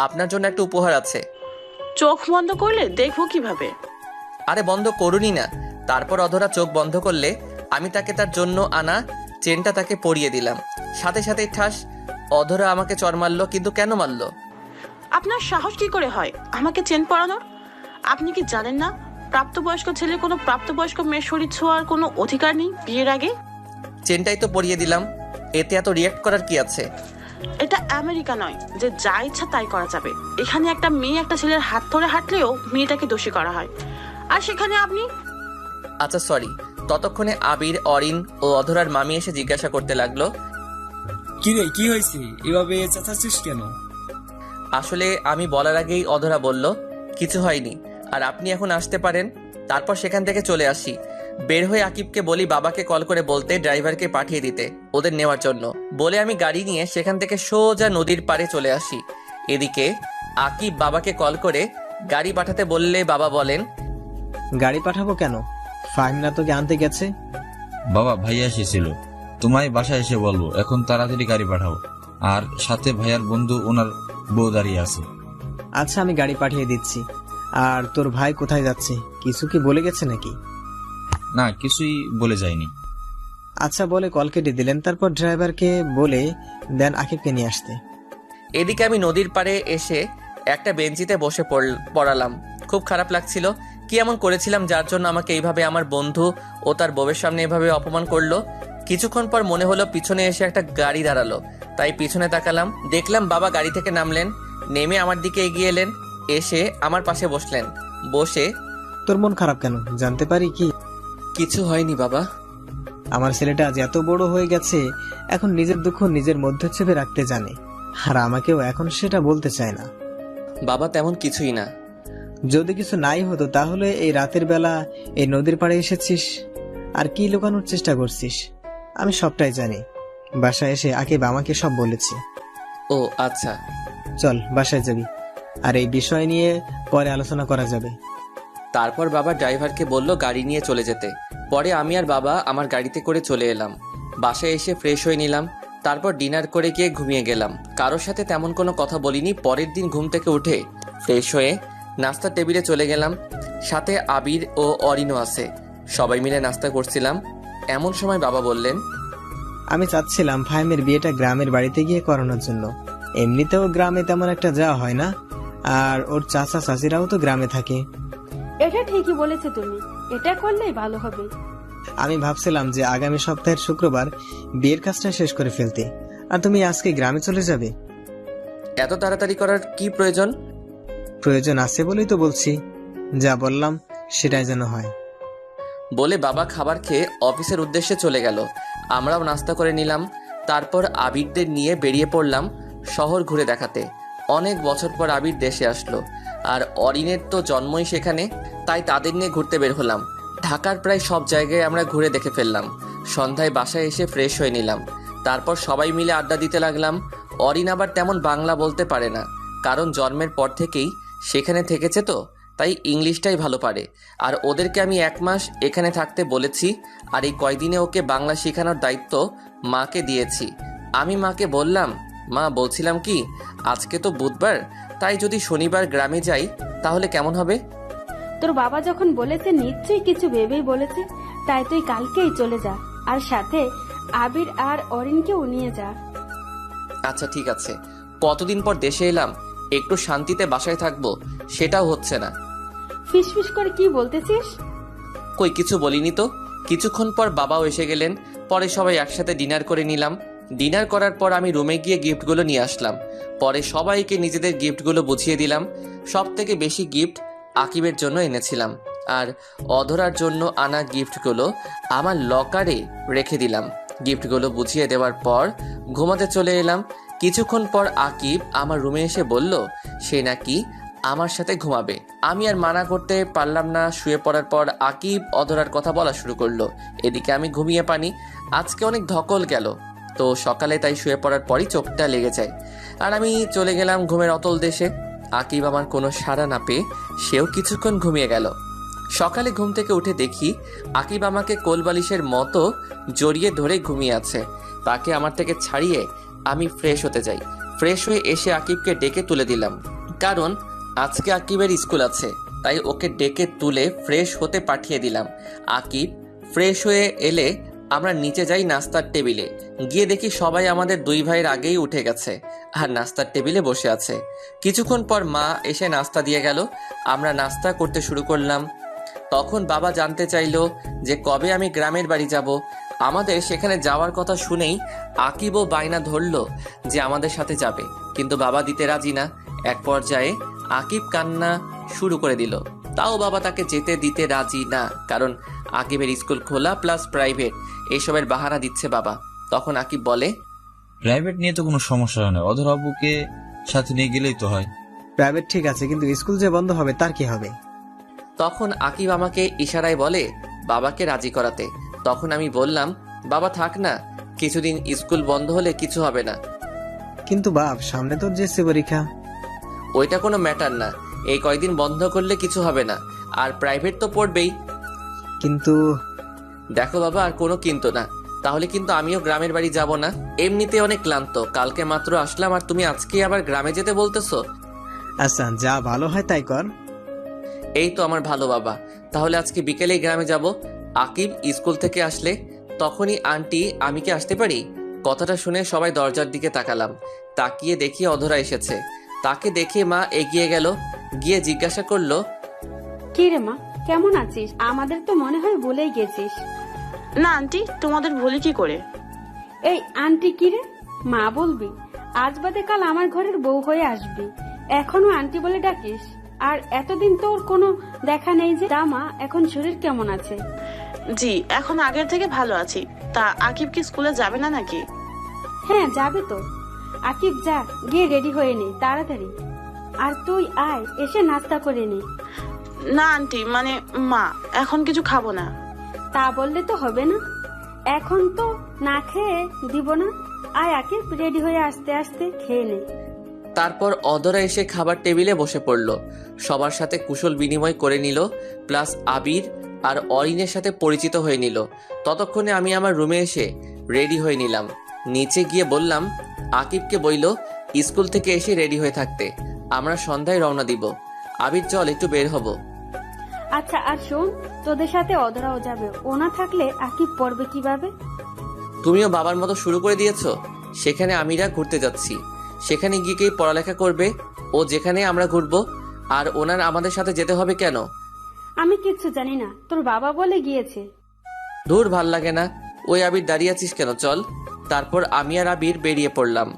আপনার জন্য একটা উপহার আছে। চোখ বন্ধ করলে দেখবো কিভাবে? আরে বন্ধ করুনই না। তারপর অধরা চোখ বন্ধ করলে আমি তাকে তার জন্য আনা চেনটা তাকে পরিয়ে দিলাম। সাথে সাথে ঠাস, অধরা আমাকে চড় মারলো। কিন্তু কেন মারলো? আপনার সাহস কি করে হয় আমাকে চেন পরানোর? আপনি কি জানেন না প্রাপ্তবয়স্ক ছেলে কোনো প্রাপ্তবয়স্ক মেয়ের শরীর ছোঁয়ার কোনো অধিকার নেই বিয়ের আগে? চেনটাই তো পরিয়ে দিলাম, এতে এত রিয়াক্ট করার কি আছে? এটা আমেরিকা নয় যে যা ইচ্ছা তাই করা যাবে। এখানে একটা মেয়ে একটা ছেলের হাত ধরে হাঁটলেও মেয়েটাকে দোষী করা হয়, আর সেখানে আপনি। আচ্ছা সরি। ততক্ষণে আবির, অরিন ও অধরার মামি এসে জিজ্ঞাসা করতে লাগলো, কি রে, কি হয়েছে? এভাবে চেঁচাচ্ছিস কেন? আসলে আমি বলার আগেই অধরা বলল, কিছু হয়নি, আর আপনি এখন আসতে পারেন। তারপর সেখান থেকে চলে আসি। বের হয়ে আকিবকে বলি বাবাকে কল করে বলতে ড্রাইভারকে পাঠিয়ে দিতে ওদের নেওয়ার জন্য। বলে আমি গাড়ি নিয়ে সেখান থেকে সোজা নদীর পাড়ে চলে আসি। এদিকে আকিব বাবাকে কল করে গাড়ি পাঠাতে বললে বাবা বলেন, গাড়ি পাঠাবো কেন? ফাহিমরা তোকে আনতে গেছে। বাবা ভাইয়া এসেছিল, তোমায় বাসায় এসে বলবো এখন তাড়াতাড়ি গাড়ি পাঠাও। আর সাথে ভাইয়ার বন্ধু ওনার বউ দাঁড়িয়ে আছে। আচ্ছা আমি গাড়ি পাঠিয়ে দিচ্ছি। আর তোর ভাই কোথায় যাচ্ছে, কিছু কি বলে গেছে নাকি? না, কিছুই বলে যায়নি। আচ্ছা বলে কল কেটে দিলেন। তারপর ড্রাইভারকে বলে দেন আকিবকে নিয়ে আসতে। এদিকে আমি নদীর পাড়ে এসে একটা বেঞ্চিতে বসে পড়ালাম। খুব খারাপ লাগছিল। কি এমন করেছিলাম যার জন্য আমাকে এইভাবে আমার বন্ধু ও তার বউয়ের সামনে এভাবে অপমান করলো। কিছুক্ষণ পর মনে হলো পিছনে এসে একটা গাড়ি দাঁড়ালো, তাই পিছনে তাকালাম। দেখলাম বাবা গাড়ি থেকে নামলেন, নেমে আমার দিকে এগিয়ে এলেন, এসে আমার পাশে বসলেন। বসে, তোর মন খারাপ কেন জানতে পারি কি? কিছু হয়নি বাবা। আমার ছেলেটা আজ এত বড় হয়ে গেছে, এখন নিজের দুঃখ নিজের মধ্যে চেপে রাখতে জানে, আর আমাকেও এখন সেটা বলতে চায় না। বাবা তেমন কিছুই না। যদি কিছু নাই হতো তাহলে এই রাতের বেলা এই নদীর পাড়ে এসেছিস আর কি লুকানোর চেষ্টা করছিস? আমি সবটাই জানি। বাসায় এসে আকিব আমাকে সব বলেছি। ও আচ্ছা, চল বাসায় যাবি, আর এই বিষয় নিয়ে পরে আলোচনা করা যাবে। তারপর বাবা ড্রাইভারকে বলল গাড়ি নিয়ে চলে যেতে। পরে আমি আর বাবা আমার গাড়িতে করে চলে এলাম। বাসায় এসে ফ্রেশ হয়ে নিলাম, তারপর ডিনার করে গিয়ে ঘুমিয়ে গেলাম। কারোর সাথে তেমন কোনো কথা বলিনি। পরের দিন ঘুম থেকে উঠে ফ্রেশ হয়ে নাস্তার টেবিলে চলে গেলাম। সাথে আবির ও অরিনও আছে। সবাই মিলে নাস্তা করছিলাম। এমন সময় বাবা বললেন, আমি চাচ্ছিলাম ফাহিমের বিয়েটা গ্রামের বাড়িতে গিয়ে করানোর জন্য। এমনিতেও গ্রামে তেমন একটা যাওয়া হয় না, আর ওর চাচা চাচিরাও তো গ্রামে থাকে। এটা ঠিকই বলেছো তুমি, এটা করলেই ভালো হবে। আমি ভাবছিলাম যে আগামী সপ্তাহের শুক্রবার বিয়ের কাজটা শেষ করে ফেলতে, আর তুমি আজকে গ্রামে চলে যাবে। এত তাড়াতাড়ি করার কি প্রয়োজন? প্রয়োজন আছে বলেই তো বলছি, যা বললাম সেটাই যেন হয়। বলে বাবা খাবার খেয়ে অফিসের উদ্দেশ্যে চলে গেল। আমরাও নাস্তা করে নিলাম। তারপর আবিরদের নিয়ে বেরিয়ে পড়লাম শহর ঘুরে দেখাতে। অনেক বছর পর আবির দেশে আসলো, আর অরিনের তো জন্মই সেখানে, তাই তাদের নিয়ে ঘুরতে বের হলাম। ঢাকার প্রায় সব জায়গায় আমরা ঘুরে দেখে ফেললাম। সন্ধ্যায় বাসায় এসে ফ্রেশ হয়ে নিলাম। তারপর সবাই মিলে আড্ডা দিতে লাগলাম। অরিন আবার তেমন বাংলা বলতে পারে না, কারণ জন্মের পর থেকেই সেখানে থেকেছে তো, তাই ইংলিশটাই ভালো পারে। আর ওদেরকে আমি 1 মাস এখানে থাকতে বলেছি, আর এই কয়দিনে ওকে বাংলা শেখানোর দায়িত্ব মাকে দিয়েছি। আমি মাকে বললাম, মা বলছিলাম কি, আজকে তো বুধবার, তাই যদি শনিবার গ্রামে যাই তাহলে কেমন হবে? তোর বাবা যখন বলেছে নিশ্চয়ই কিছু ভেবেই বলেছে, তাই তুই কালকেই চলে যা, আর সাথে আবির আর অরিনকেও নিয়ে যা। আচ্ছা ঠিক আছে। কতদিন পর দেশে এলাম, একটু শান্তিতে বাসায় থাকবো, সেটাও হচ্ছে না। ফিসফিস করে কি বলতেছিস? কই কিছু বলিনি তো। কিছুক্ষণ পর বাবাও এসে গেলেন। পরে সবাই একসাথে ডিনার করে নিলাম। ডিনার করার পর আমি রুমে গিয়ে গিফটগুলো নিয়ে আসলাম। পরে সবাইকে নিজেদের গিফটগুলো বুঝিয়ে দিলাম। সব থেকে বেশি গিফট আকিবের জন্য এনেছিলাম, আর অধরার জন্য আনা গিফটগুলো আমার লকারে রেখে দিলাম। গিফটগুলো বুঝিয়ে দেওয়ার পর ঘুমাতে চলে এলাম। কিছুক্ষণ পর আকিব আমার রুমে এসে বলল সে নাকি আমার সাথে ঘুমাবে। আমি আর মানা করতে পারলাম না। শুয়ে পড়ার পর আকিব অধরার কথা বলা শুরু করলো। এদিকে আমি ঘুমিয়ে পানি। আজকে অনেক ধকল গেল, তো সকালে তাই শুয়ে পড়ার পরই চোখটা লেগে যায়, আর আমি চলে গেলাম ঘুমের অতল দেশে। আকিব আমার কোনো সাড়া না পেয়ে সেও কিছুক্ষণ ঘুমিয়ে গেল। সকালে ঘুম থেকে উঠে দেখি আকিব আমাকে কোলবালিশের মতো জড়িয়ে ধরে ঘুমিয়ে আছে। তাকে আমার থেকে ছাড়িয়ে আমি ফ্রেশ হতে যাই। ফ্রেশ হয়ে এসে আকিবকে ডেকে তুলে দিলাম, কারণ আজকে আকিবের স্কুল আছে, তাই ওকে ডেকে তুলে ফ্রেশ হতে পাঠিয়ে দিলাম। আকিব ফ্রেশ হয়ে এলে আমরা নিচে যাই নাস্তার টেবিলে। গিয়ে দেখি সবাই আমাদের 2 ভাইয়ের আগেই উঠে গেছে আর নাস্তার টেবিলে বসে আছে। কিছুক্ষণ পর মা এসে নাস্তা দিয়ে গেল। আমরা নাস্তা করতে শুরু করলাম। তখন বাবা জানতে চাইলো যে কবে আমি গ্রামের বাড়ি যাব। আমাদের সেখানে যাওয়ার কথা শুনেই আকিবও বায়না ধরলো যে আমাদের সাথে যাবে, কিন্তু বাবা দিতে রাজি না। এক পর্যায়ে আকিব কান্না শুরু করে দিল, তাও বাবা তাকে যেতে দিতে রাজি না, কারণ আকিবের স্কুল খোলা প্লাস প্রাইভেট, এইসবের বাহানা দিচ্ছে বাবা। তখন আকিব বলে, প্রাইভেট নিয়ে তো কোনো সমস্যা হয় না, অধর আব্বুকে সাথে নিয়ে গেলেই তো হয়। প্রাইভেট ঠিক আছে, কিন্তু স্কুল যে বন্ধ হবে তার কি হবে? তখন আকিব আমাকে ইশারায় বলে বাবাকে রাজি করাতে। তখন আমি বললাম, বাবা থাক না, কিছুদিন স্কুল বন্ধ হলে কিছু হবে না। কিন্তু বাপ, সামনে তোর জেসি পরীক্ষা। ওইটা কোনো ম্যাটার না, এই কয়দিন বন্ধ করলে কিছু হবে না, আর প্রাইভেট তো পড়বেই। কিন্তু দেখো বাবা, আর কোনো কিন্তু না, তাহলে কিন্তু আমিও গ্রামের বাড়ি যাব না। এমনিতে অনেক ক্লান্ত, কালকে মাত্র আসলাম, আর তুমি আজকে আবার গ্রামে যেতে বলতেছো। আচ্ছা, যা ভালো হয় তাই কর। এই তো আমার ভালো বাবা, তাহলে আজকে বিকেলেই গ্রামে যাব। আকিব স্কুল থেকে আসলে তখনই আন্টি, আমি কি আসতে পারি? কথাটা শুনে সবাই দরজার দিকে তাকালাম। তাকিয়ে দেখি অধরা এসেছে। তাকে দেখে মা এগিয়ে গেল, গিয়ে জিজ্ঞাসা করলো, কি রে মা, কেমন আছিস? আমাদের তো মনে হয় ভুলেই গেছিস। না আন্টি, তোমাদের ভুলি কি করে? এই আন্টি কি রে? মা বলবি? আজ বাদে কাল আমার ঘরের বউ হয়ে আসবি, এখনো আন্টি বলে ডাকিস? আর এতদিন তোর কোনো দেখা নেই যে। তা মা, এখন শরীর কেমন আছে? জি, এখন আগের থেকে ভালো আছি। তা আকিব কি স্কুলে যাবে না নাকি? হ্যাঁ যাবে তো। আকিব যা, গিয়ে রেডি হয়ে নে তাড়াতাড়ি। আর তুই আয়, এসে নাস্তা করে নে। না আন্টি, মানে মা, এখন কিছু খাবো না। তা বললে তো হবে না, এখন তো না খেয়ে দিব না। আয় আকিব, রেডি হয়ে আস্তে আস্তে খেয়ে নে। তারপর অধরা এসে খাবার টেবিলে বসে পড়ল। সবার সাথে কুশল বিনিময় করে নিল, প্লাস আবির আর অরিনের সাথে পরিচিত হয়ে নিল। ততক্ষণে আমি আমার রুমে এসে রেডি হয়ে নিলাম। নিচে গিয়ে বললাম, আকিবকে বইল স্কুল থেকে এসে রেডি হয়ে থাকতে, আমরা সন্ধ্যায় রওনা দিব। আবির চল, একটু বের হব। আচ্ছা, আর শোন, তোদের সাথে অধরাও যাবে। ও না থাকলে আকিব পড়বে কিভাবে? তুমিও বাবার মতো শুরু করে দিয়েছো। সেখানে আমিরা ঘুরতে যাচ্ছি, সেখানে গিয়ে কি পড়ালেখা করবে? ও যেখানে আমরা ঘুরবো, আর ওনার আমাদের সাথে যেতে হবে কেন? আমি কিচ্ছু জানি না, তোর বাবা বলে গিয়েছে। ধুর, ভাল লাগে না। ওই আবির দাঁড়িয়ে আছিস কেন, চল। তারপর আমি আর আবির বেরিয়ে পড়লাম।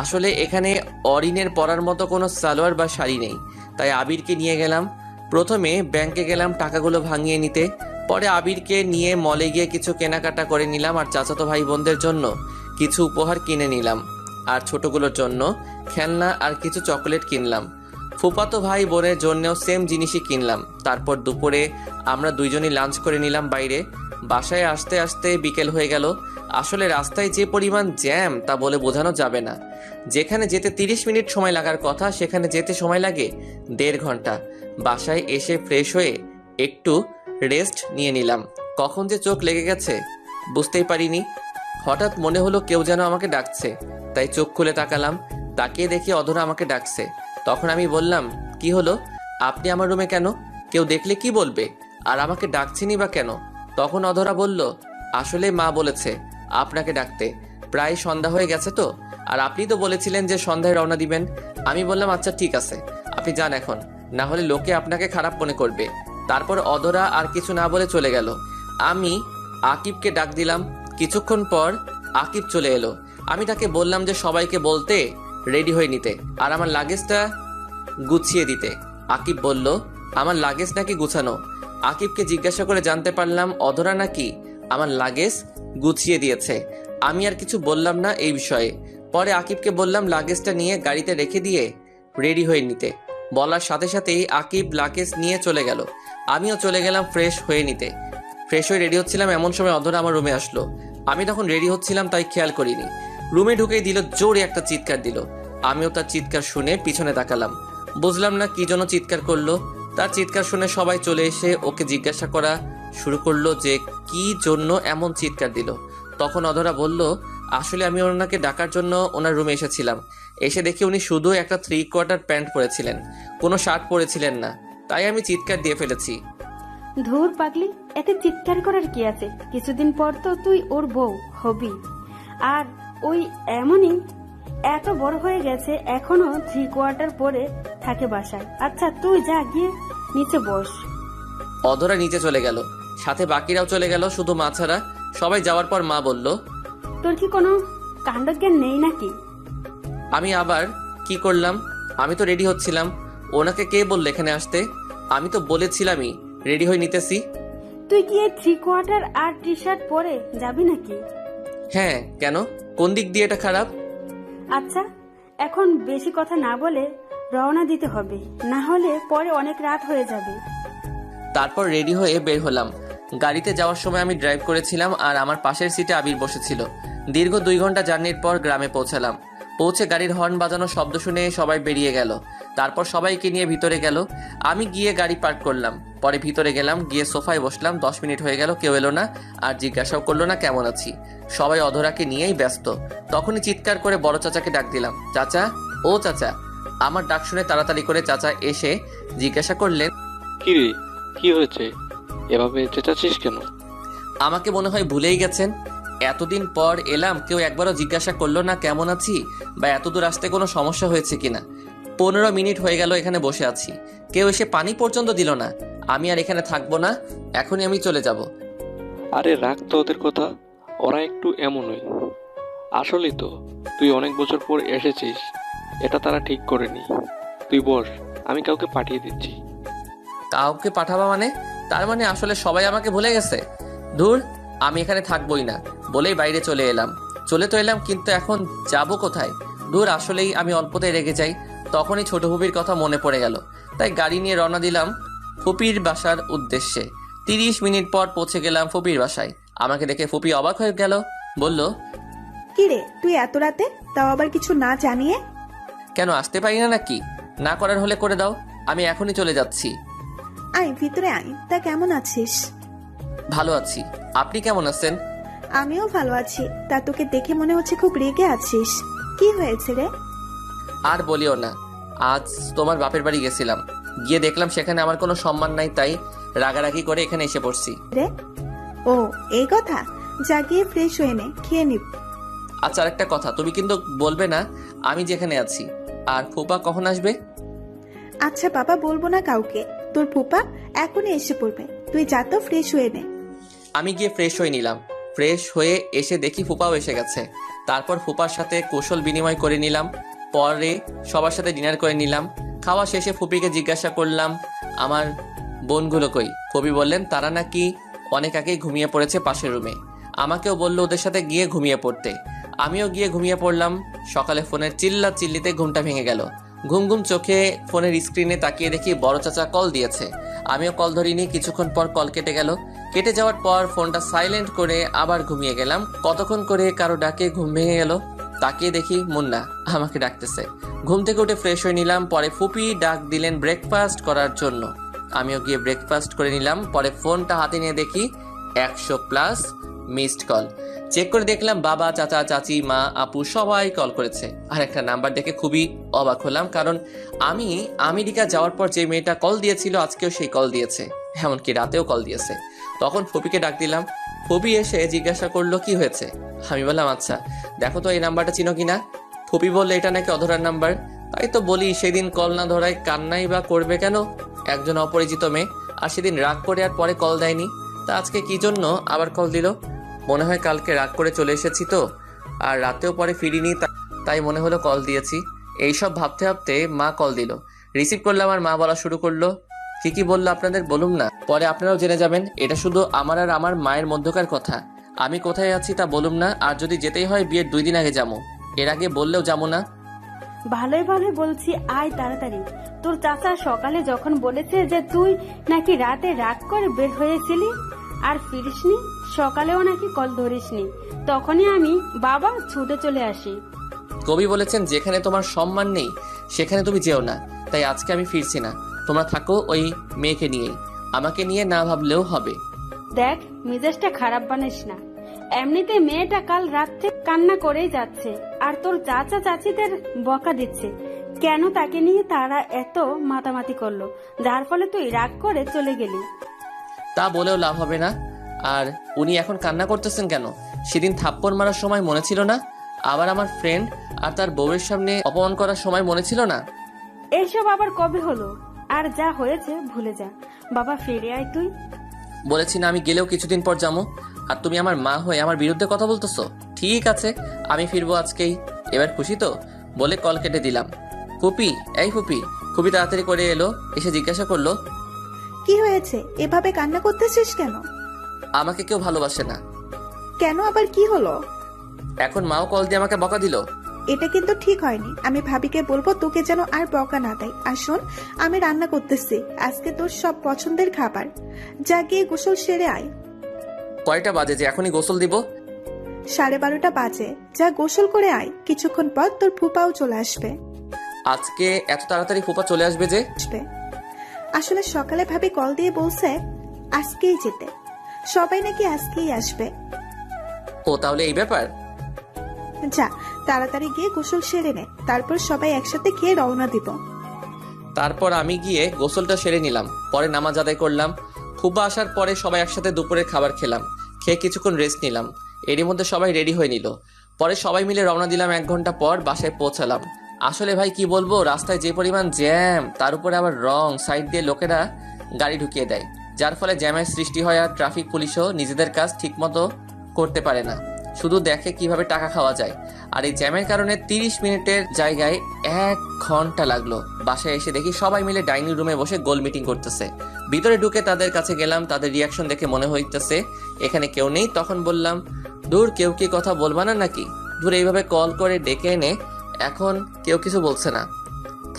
আসলে এখানে অরিনের পরার মতো কোনো সালোয়ার বা শাড়ি নেই, তাই আবিরকে নিয়ে গেলাম। প্রথমে ব্যাংকে গেলাম টাকাগুলো ভাঙিয়ে নিতে, পরে আবিরকে নিয়ে মলে গিয়ে কিছু কেনাকাটা করে নিলাম, আর চাচাতো ভাই বোনদের জন্য কিছু উপহার কিনে নিলাম, আর ছোটগুলোর জন্য খেলনা আর কিছু চকলেট কিনলাম। ফুফাতো ভাই বোনের জন্যও সেম জিনিসই কিনলাম। তারপর দুপুরে আমরা দুইজনই লাঞ্চ করে নিলাম বাইরে। বাসায় আসতে আসতে বিকেল হয়ে গেল। আসলে রাস্তায় যে পরিমাণ জ্যাম তা বলে বোঝানো যাবে না। যেখানে যেতে 30 মিনিট সময় লাগার কথা, সেখানে যেতে সময় লাগে 1.5 ঘন্টা। বাসায় এসে ফ্রেশ হয়ে একটু রেস্ট নিয়ে নিলাম। কখন যে চোখ লেগে গেছে বুঝতেই পারিনি। হঠাৎ মনে হলো কেউ যেন আমাকে ডাকছে, তাই চোখ খুলে তাকালাম। তাকিয়ে দেখি অধরা আমাকে ডাকছে। তখন আমি বললাম, কি হলো, আপনি আমার রুমে কেন? কেউ দেখলে কি বলবে? আর আমাকে ডাকছেনই বা কেন? তখন অধরা বলল, আসলে মা বলেছে আপনাকে ডাকতে, প্রায় সন্ধ্যা হয়ে গেছে তো, আর আপনি তো বলেছিলেন যে সন্ধ্যায় রওনা দিবেন। আমি বললাম, আচ্ছা ঠিক আছে, আপনি যান এখন, না হলে লোকে আপনাকে খারাপ মনে করবে। তারপর অধরা আর কিছু না বলে চলে গেল। আমি আকিবকে ডাক দিলাম। কিছুক্ষণ পর আকিব চলে এলো। আমি তাকে বললাম যে সবাইকে বলতে রেডি হয়ে নিতে আর আমার লাগেজটা গুছিয়ে দিতে। আকিব বলল, আমার লাগেজ নাকি গুছানো? আকিবকে জিজ্ঞাসা করে জানতে পারলাম অধরা নাকি আমার লাগেজ গুছিয়ে দিয়েছে। আমি আর কিছু বললাম না এই বিষয়ে। পরে আকিবকে বললাম লাগেজটা নিয়ে গাড়িতে রেখে দিয়ে রেডি হয়ে নিতে। বলার সাথে সাথেই আকিব লাগেজ নিয়ে চলে গেল। আমিও চলে গেলাম ফ্রেশ হয়ে নিতে। ফ্রেশ হয়ে রেডি হচ্ছিলাম, এমন সময় অধরা আমার রুমে আসলো। আমি তখন রেডি হচ্ছিলাম, তাই খেয়াল করিনি। রুমে ঢুকেই দিল জোরে একটা চিৎকার দিল। আমিও তার চিৎকার শুনে পিছনে তাকালাম। বুঝলাম না কি জন্য চিৎকার করলো। তার চিৎকার শুনে সবাই চলে এসে ওকে জিজ্ঞাসা করা শুরু করলো যে কি জন্য এমন চিৎকার দিল। তখন অধরা বলল, আসলে আমি ওনাকে ডাকার জন্য ওনার রুমে এসেছিলাম। এসে দেখি উনি শুধু একটা 3/4 প্যান্ট পরেছিলেন, কোনো শার্ট পরেছিলেন না, তাই আমি চিৎকার দিয়ে ফেলেছি। ধুর পাগলি, এতে চিৎকার করার কি আছে? কিছুদিন পর তো তুই ওর বউ হবি। আর ওই এমনই এত বড় হয়ে গেছে, এখনো 3/4 পরে থাকে বাসায়। আচ্ছা তুই যা, গিয়ে নিচে বস। অধরা নিচে চলে গেল, সাথে বাকিরাও চলে গেল, শুধু মা ছাড়া। সবাই যাওয়ার পর মা বলল, তোর কি কোনো কাণ্ডজ্ঞান নেই নাকি? আমি আবার কি করলাম? আমি তো রেডি হচ্ছিলাম। ওনাকে কে বলল এখানে আসতে? আমি তো বলেছিলামই রেডি হয়ে নিতেছি। তুই কি 3/4 আর টি শার্ট পরে যাবি নাকি? হ্যাঁ, কেন? কোন দিক দিয়ে এটা খারাপ? আচ্ছা, এখন বেশি কথা না বলে রওনা দিতে হবে, না হলে পরে অনেক রাত হয়ে যাবে। তারপর রেডি হয়ে বের হলাম। গাড়িতে যাওয়ার সময় আমি ড্রাইভ করেছিলাম, আর আমার পাশের সিটে আবির বসেছিল। দীর্ঘ 2 ঘন্টা জার্নির পর গ্রামে পৌঁছালাম। পৌঁছে গাড়ির হর্ন বাজানোর শব্দ শুনে সবাই বেরিয়ে গেল। তারপর সবাইকে নিয়ে ভিতরে গেল। আমি গিয়ে গাড়ি পার্ক করলাম। পরে ভিতরে গেলাম, গিয়ে সোফায় বসলাম। 10 মিনিট হয়ে গেল, কেউ এলো না, আর জিজ্ঞাসাও করলো না কেমন আছি। সবাই অধরাকে নিয়েই ব্যস্ত। তখনই চিৎকার করে বড় চাচাকে ডাক দিলাম, চাচা, ও চাচা। আমার ডাক শুনে তাড়াতাড়ি করে চাচা এসে জিজ্ঞাসা করলেন, কি রে, কি হয়েছে? এভাবে চেঁচাচ্ছিস কেন? আমাকে মনে হয় ভুলেই গেছেন। এতদিন পর এলাম, কেউ একবারও জিজ্ঞাসা করলো না কেমন আছি বা এত দূর আসতে কোনো সমস্যা হয়েছে কিনা। 15 মিনিট হয়ে গেল এখানে বসে আছি, কেউ এসে পানি পর্যন্ত দিল না। আমি আর এখানে থাকবো না, এখনই আমি চলে যাব। আরে রাখ তো ওদের কথা, ওরা একটু এমনই। আসলেই তো তুই অনেক বছর পর এসেছিস, এটা তারা ঠিক করেনি। তুই বস, আমি কাউকে পাঠিয়ে দিচ্ছি। কাউকে পাঠাবা মানে? তার মানে আসলে সবাই আমাকে ভুলে গেছে। ধুর, আমি এখানে থাকবোই না বলেই বাইরে চলে এলাম। চলে তো এলাম, কিন্তু এখন যাব কোথায়? ধুর, আসলেই আমি অল্পতেই রেগে যাই। তখনই ছোট ফুপির কথা মনে পড়ে গেল, তাই গাড়ি নিয়ে রওনা দিলাম ফুপির বাসার উদ্দেশ্যে। 30 মিনিট পর পৌঁছে গেলাম ফুপির বাসায়। আমাকে দেখে ফুপি অবাক হয়ে গেল, বলল, কি রে তুই এত রাতে, তাও আবার কিছু না জানিয়ে? কেন আসতে পারি না নাকি? না করার হলে করে দাও, আমি এখনই চলে যাচ্ছি। আয় ভিতরে আয়। তা কেমন আছিস? ভালো আছি, আপনি কেমন আছেন? আমিও ভালো আছি। তা তোকে দেখে মনে হচ্ছে খুব রেগে আছিস। কি হয়েছে রে? আর বলিও না, আজ তোমার বাপের বাড়ি গেছিলাম, গিয়ে দেখলাম সেখানে আমার কোনো সম্মান নাই, তাই রাগারাগি করে এখানে এসে পড়ছি। রে ও, এই কথা। যা গিয়ে ফ্রেশ হয়ে নে, খেয়ে নিব। আচ্ছা, আরেকটা কথা, তুমি কিন্তু বলবে না আমি যেখানে আছি। আর ফুপা কখন আসবে? আচ্ছা বাবা, বলবো না কাউকে। তোর ফুপা এখনই এসে পড়বে, তুই যা তো ফ্রেশ হয়ে নে। আমি গিয়ে ফ্রেশ হয়ে নিলাম। ফ্রেশ হয়ে এসে দেখি ফুপাও এসে গেছে। তারপর ফুপার সাথে কৌশল বিনিময় করে নিলাম। পরে সবার সাথে ডিনার করে নিলাম। খাওয়া শেষে ফুপিকে জিজ্ঞাসা করলাম আমার বোনগুলো কই। ফুপি বললেন তারা নাকি অনেক আগেই ঘুমিয়ে পড়েছে পাশের রুমে। আমাকেও বললো ওদের সাথে গিয়ে ঘুমিয়ে পড়তে। আমিও গিয়ে ঘুমিয়ে পড়লাম। সকালে ফোনের চিল্লা চিল্লিতে ঘুমটা ভেঙে গেল। ঘুম ঘুম চোখে ফোনের স্ক্রিনে তাকিয়ে দেখি বড় চাচা কল দিয়েছে। আমিও কল ধরিনি। কিছুক্ষণ পর কল কেটে গেল। কেটে যাওয়ার পর ফোনটা সাইলেন্ট করে আবার ঘুমিয়ে গেলাম। কতক্ষণ করে কারো ডাকে ঘুম ভেঙে গেল। তাকিয়ে দেখি মুন্না আমাকে ডাকতেছে। ঘুম থেকে উঠে ফ্রেশ হয়ে নিলাম। পরে ফুপি ডাক দিলেন ব্রেকফাস্ট করার জন্য। আমিও গিয়ে ব্রেকফাস্ট করে নিলাম। পরে ফোনটা হাতে নিয়ে দেখি 100+ মিসড কল। চেক করে দেখলাম বাবা, চাচা, চাচি, মা, আপু সবাই কল করেছে। আর একটা নাম্বার দেখে খুবই অবাক হলাম, কারণ আমি আমেরিকা যাওয়ার পর যে মেয়েটা কল দিয়েছিল আজকেও সেই কল দিয়েছে, এমনকি রাতেও কল দিয়েছে। তখন ফুপিকে ডাক দিলাম। ফুপি এসে জিজ্ঞাসা করলো কি হয়েছে। আমি বললাম আচ্ছা দেখো তো এই নাম্বারটা চিনো কিনা। ফুপি বললে এটা নাকি অধরার নাম্বার। তাই তো বলি সেদিন কল না ধরায় কান্নাই বা করবে কেন একজন অপরিচিত মেয়ে। আর সেদিন রাগ করে আর পরে কল দেয়নি, তা আজকে কি জন্য আবার কল দিল? মনে হয় কালকে রাগ করে চলে এসেছি তো, আর রাতেও পরে ফিরিনি, তাই মনে হলো কল দিয়েছি। এইসব ভাবতে ভাবতে মা কল দিল। রিসিভ করলাম আর মা বলা শুরু করলো, কি বললো আপনাদের বলুন না, পরে আপনারাও জেনে যাবেন। এটা শুধু আমার আর আমার মায়ের মধ্যকার কথা। আমি কোথায় আছি তা বলুম না, আর যদি যেতেই হয় বিয়ের 2 দিন আগে যাবো, এর আগে বললেও যাবো না। ভালোই ভালোই বলছি আয় তাড়াতাড়ি। তোর চাচা সকালে যখন বলেছে যে তুই নাকি রাতে রাগ করে বের হয়েছিলি আর ফিরিসনি, সকালেও নাকি কল ধরিসনি, তখনই আমি বাবা ছুটে চলে আসি। কবি বলেছেন যেখানে তোমার সম্মান নেই সেখানে তুমি যেও না, তাই আজকে আমি ফিরছি না। তোমরা থাকো ওই মেয়েকে নিয়েই, আমাকে নিয়ে না ভাবলেও হবে। দেখ মেজাজটা খারাপ বানিস না, এমনিতে মেয়েটা কাল রাত থেকে কান্না করেই যাচ্ছে, আর তোর চাচা চাচিদের বকা দিচ্ছে কেন তাকে নিয়ে তারা এত মাতামাতি করলো, যার ফলে তুই রাগ করে চলে গেলি। তা বলেও লাভ হবে না। আর উনি এখন কান্না করতেছেন কেন? সেদিন থাপ্পড় মারার সময় মনে ছিল না? আবার আমার ফ্রেন্ড আর তার বউয়ের সামনে অপমান করার সময় মনে ছিল না? এইসব আবার কবে হলো? আর যা হয়েছে ভুলে যা। বাবা ফিরে আয় তুই। বলেছি না আমি গেলেও কিছুদিন পর যাবো, আর তুমি আমার মা হয়ে আমার বিরুদ্ধে কথা বলতেছো। ঠিক আছে আমি ফিরবো আজকেই, এবার খুশি তো? বলে কল কেটে দিলাম। ফুপি, এই ফুপি। খুবই তাড়াতাড়ি করে এলো, এসে জিজ্ঞাসা করলো, কি হয়েছে? এভাবে কান্না করতেছিস কেন? আমাকে কেউ ভালোবাসে না। কেন আবার কি হলো? এখন মাও কল দিয়ে আমাকে বকা দিল। এটা কিন্তু ঠিক হয়নি। আমি ভাবিকে বলবো তোকে যেন আর বকা না দেয়। আর শোন, আমি রান্না করতেছি আজকে তোর সব পছন্দের খাবার। যা গিয়ে গোসল সেরে আয়। কয়টা বাজে যে এখনই গোসল দিব? 12:30 বাজে। যা গোসল করে আয়, কিছুক্ষণ পর তোর ফুপাও চলে আসবে। আজকে এত তাড়াতাড়ি ফুপা চলে আসবে যে? আসলে সকালে ভাবি কল দিয়ে বলছে আজকেই যেতে, সবাই নাকি আজকেই আসবে। ও তাহলে এই ব্যাপার। যা তাড়াতাড়ি গিয়ে গোসল সেরে নে, তারপর সবাই একসাথে খেয়ে রওনা দিব। তারপর আমি গিয়ে গোসলটা সেরে নিলাম। পরে নামাজ আদায় করলাম। ফুপা আসার পরে সবাই একসাথে দুপুরের খাবার খেলাম। খেয়ে কিছুক্ষণ রেস্ট নিলাম। এরই মধ্যে সবাই রেডি হয়ে নিল। পরে সবাই মিলে রওনা দিলাম। 1 ঘন্টা পর বাসায় পৌঁছালাম। আসলে ভাই কি বলবো, রাস্তায় যে পরিমাণ জ্যাম, তার উপরে আবার রং সাইড দিয়ে লোকেরা গাড়ি ঢুকিয়ে দেয়, যার ফলে জ্যামের সৃষ্টি হয়। আর ট্রাফিক পুলিশও নিজেদের কাজ ঠিকমতো করতে পারে না, শুধু দেখে কিভাবে টাকা খাওয়া যায়। আর এই জ্যামের কারণে 30 মিনিটের জায়গায় 1 ঘন্টা লাগলো। বাসায় এসে দেখি সবাই মিলে ডাইনিং রুমে বসে গোল মিটিং করতেছে। ভিতরে ঢুকে তাদের কাছে গেলাম, তাদের রিয়াকশন দেখে মনে হইতেছে এখানে কেউ নেই। তখন বললাম, দূর, কেউ কি কথা বলবা না নাকি? দূর, এইভাবে কল করে ডেকে এনে এখন কেউ কিছু বলছে না,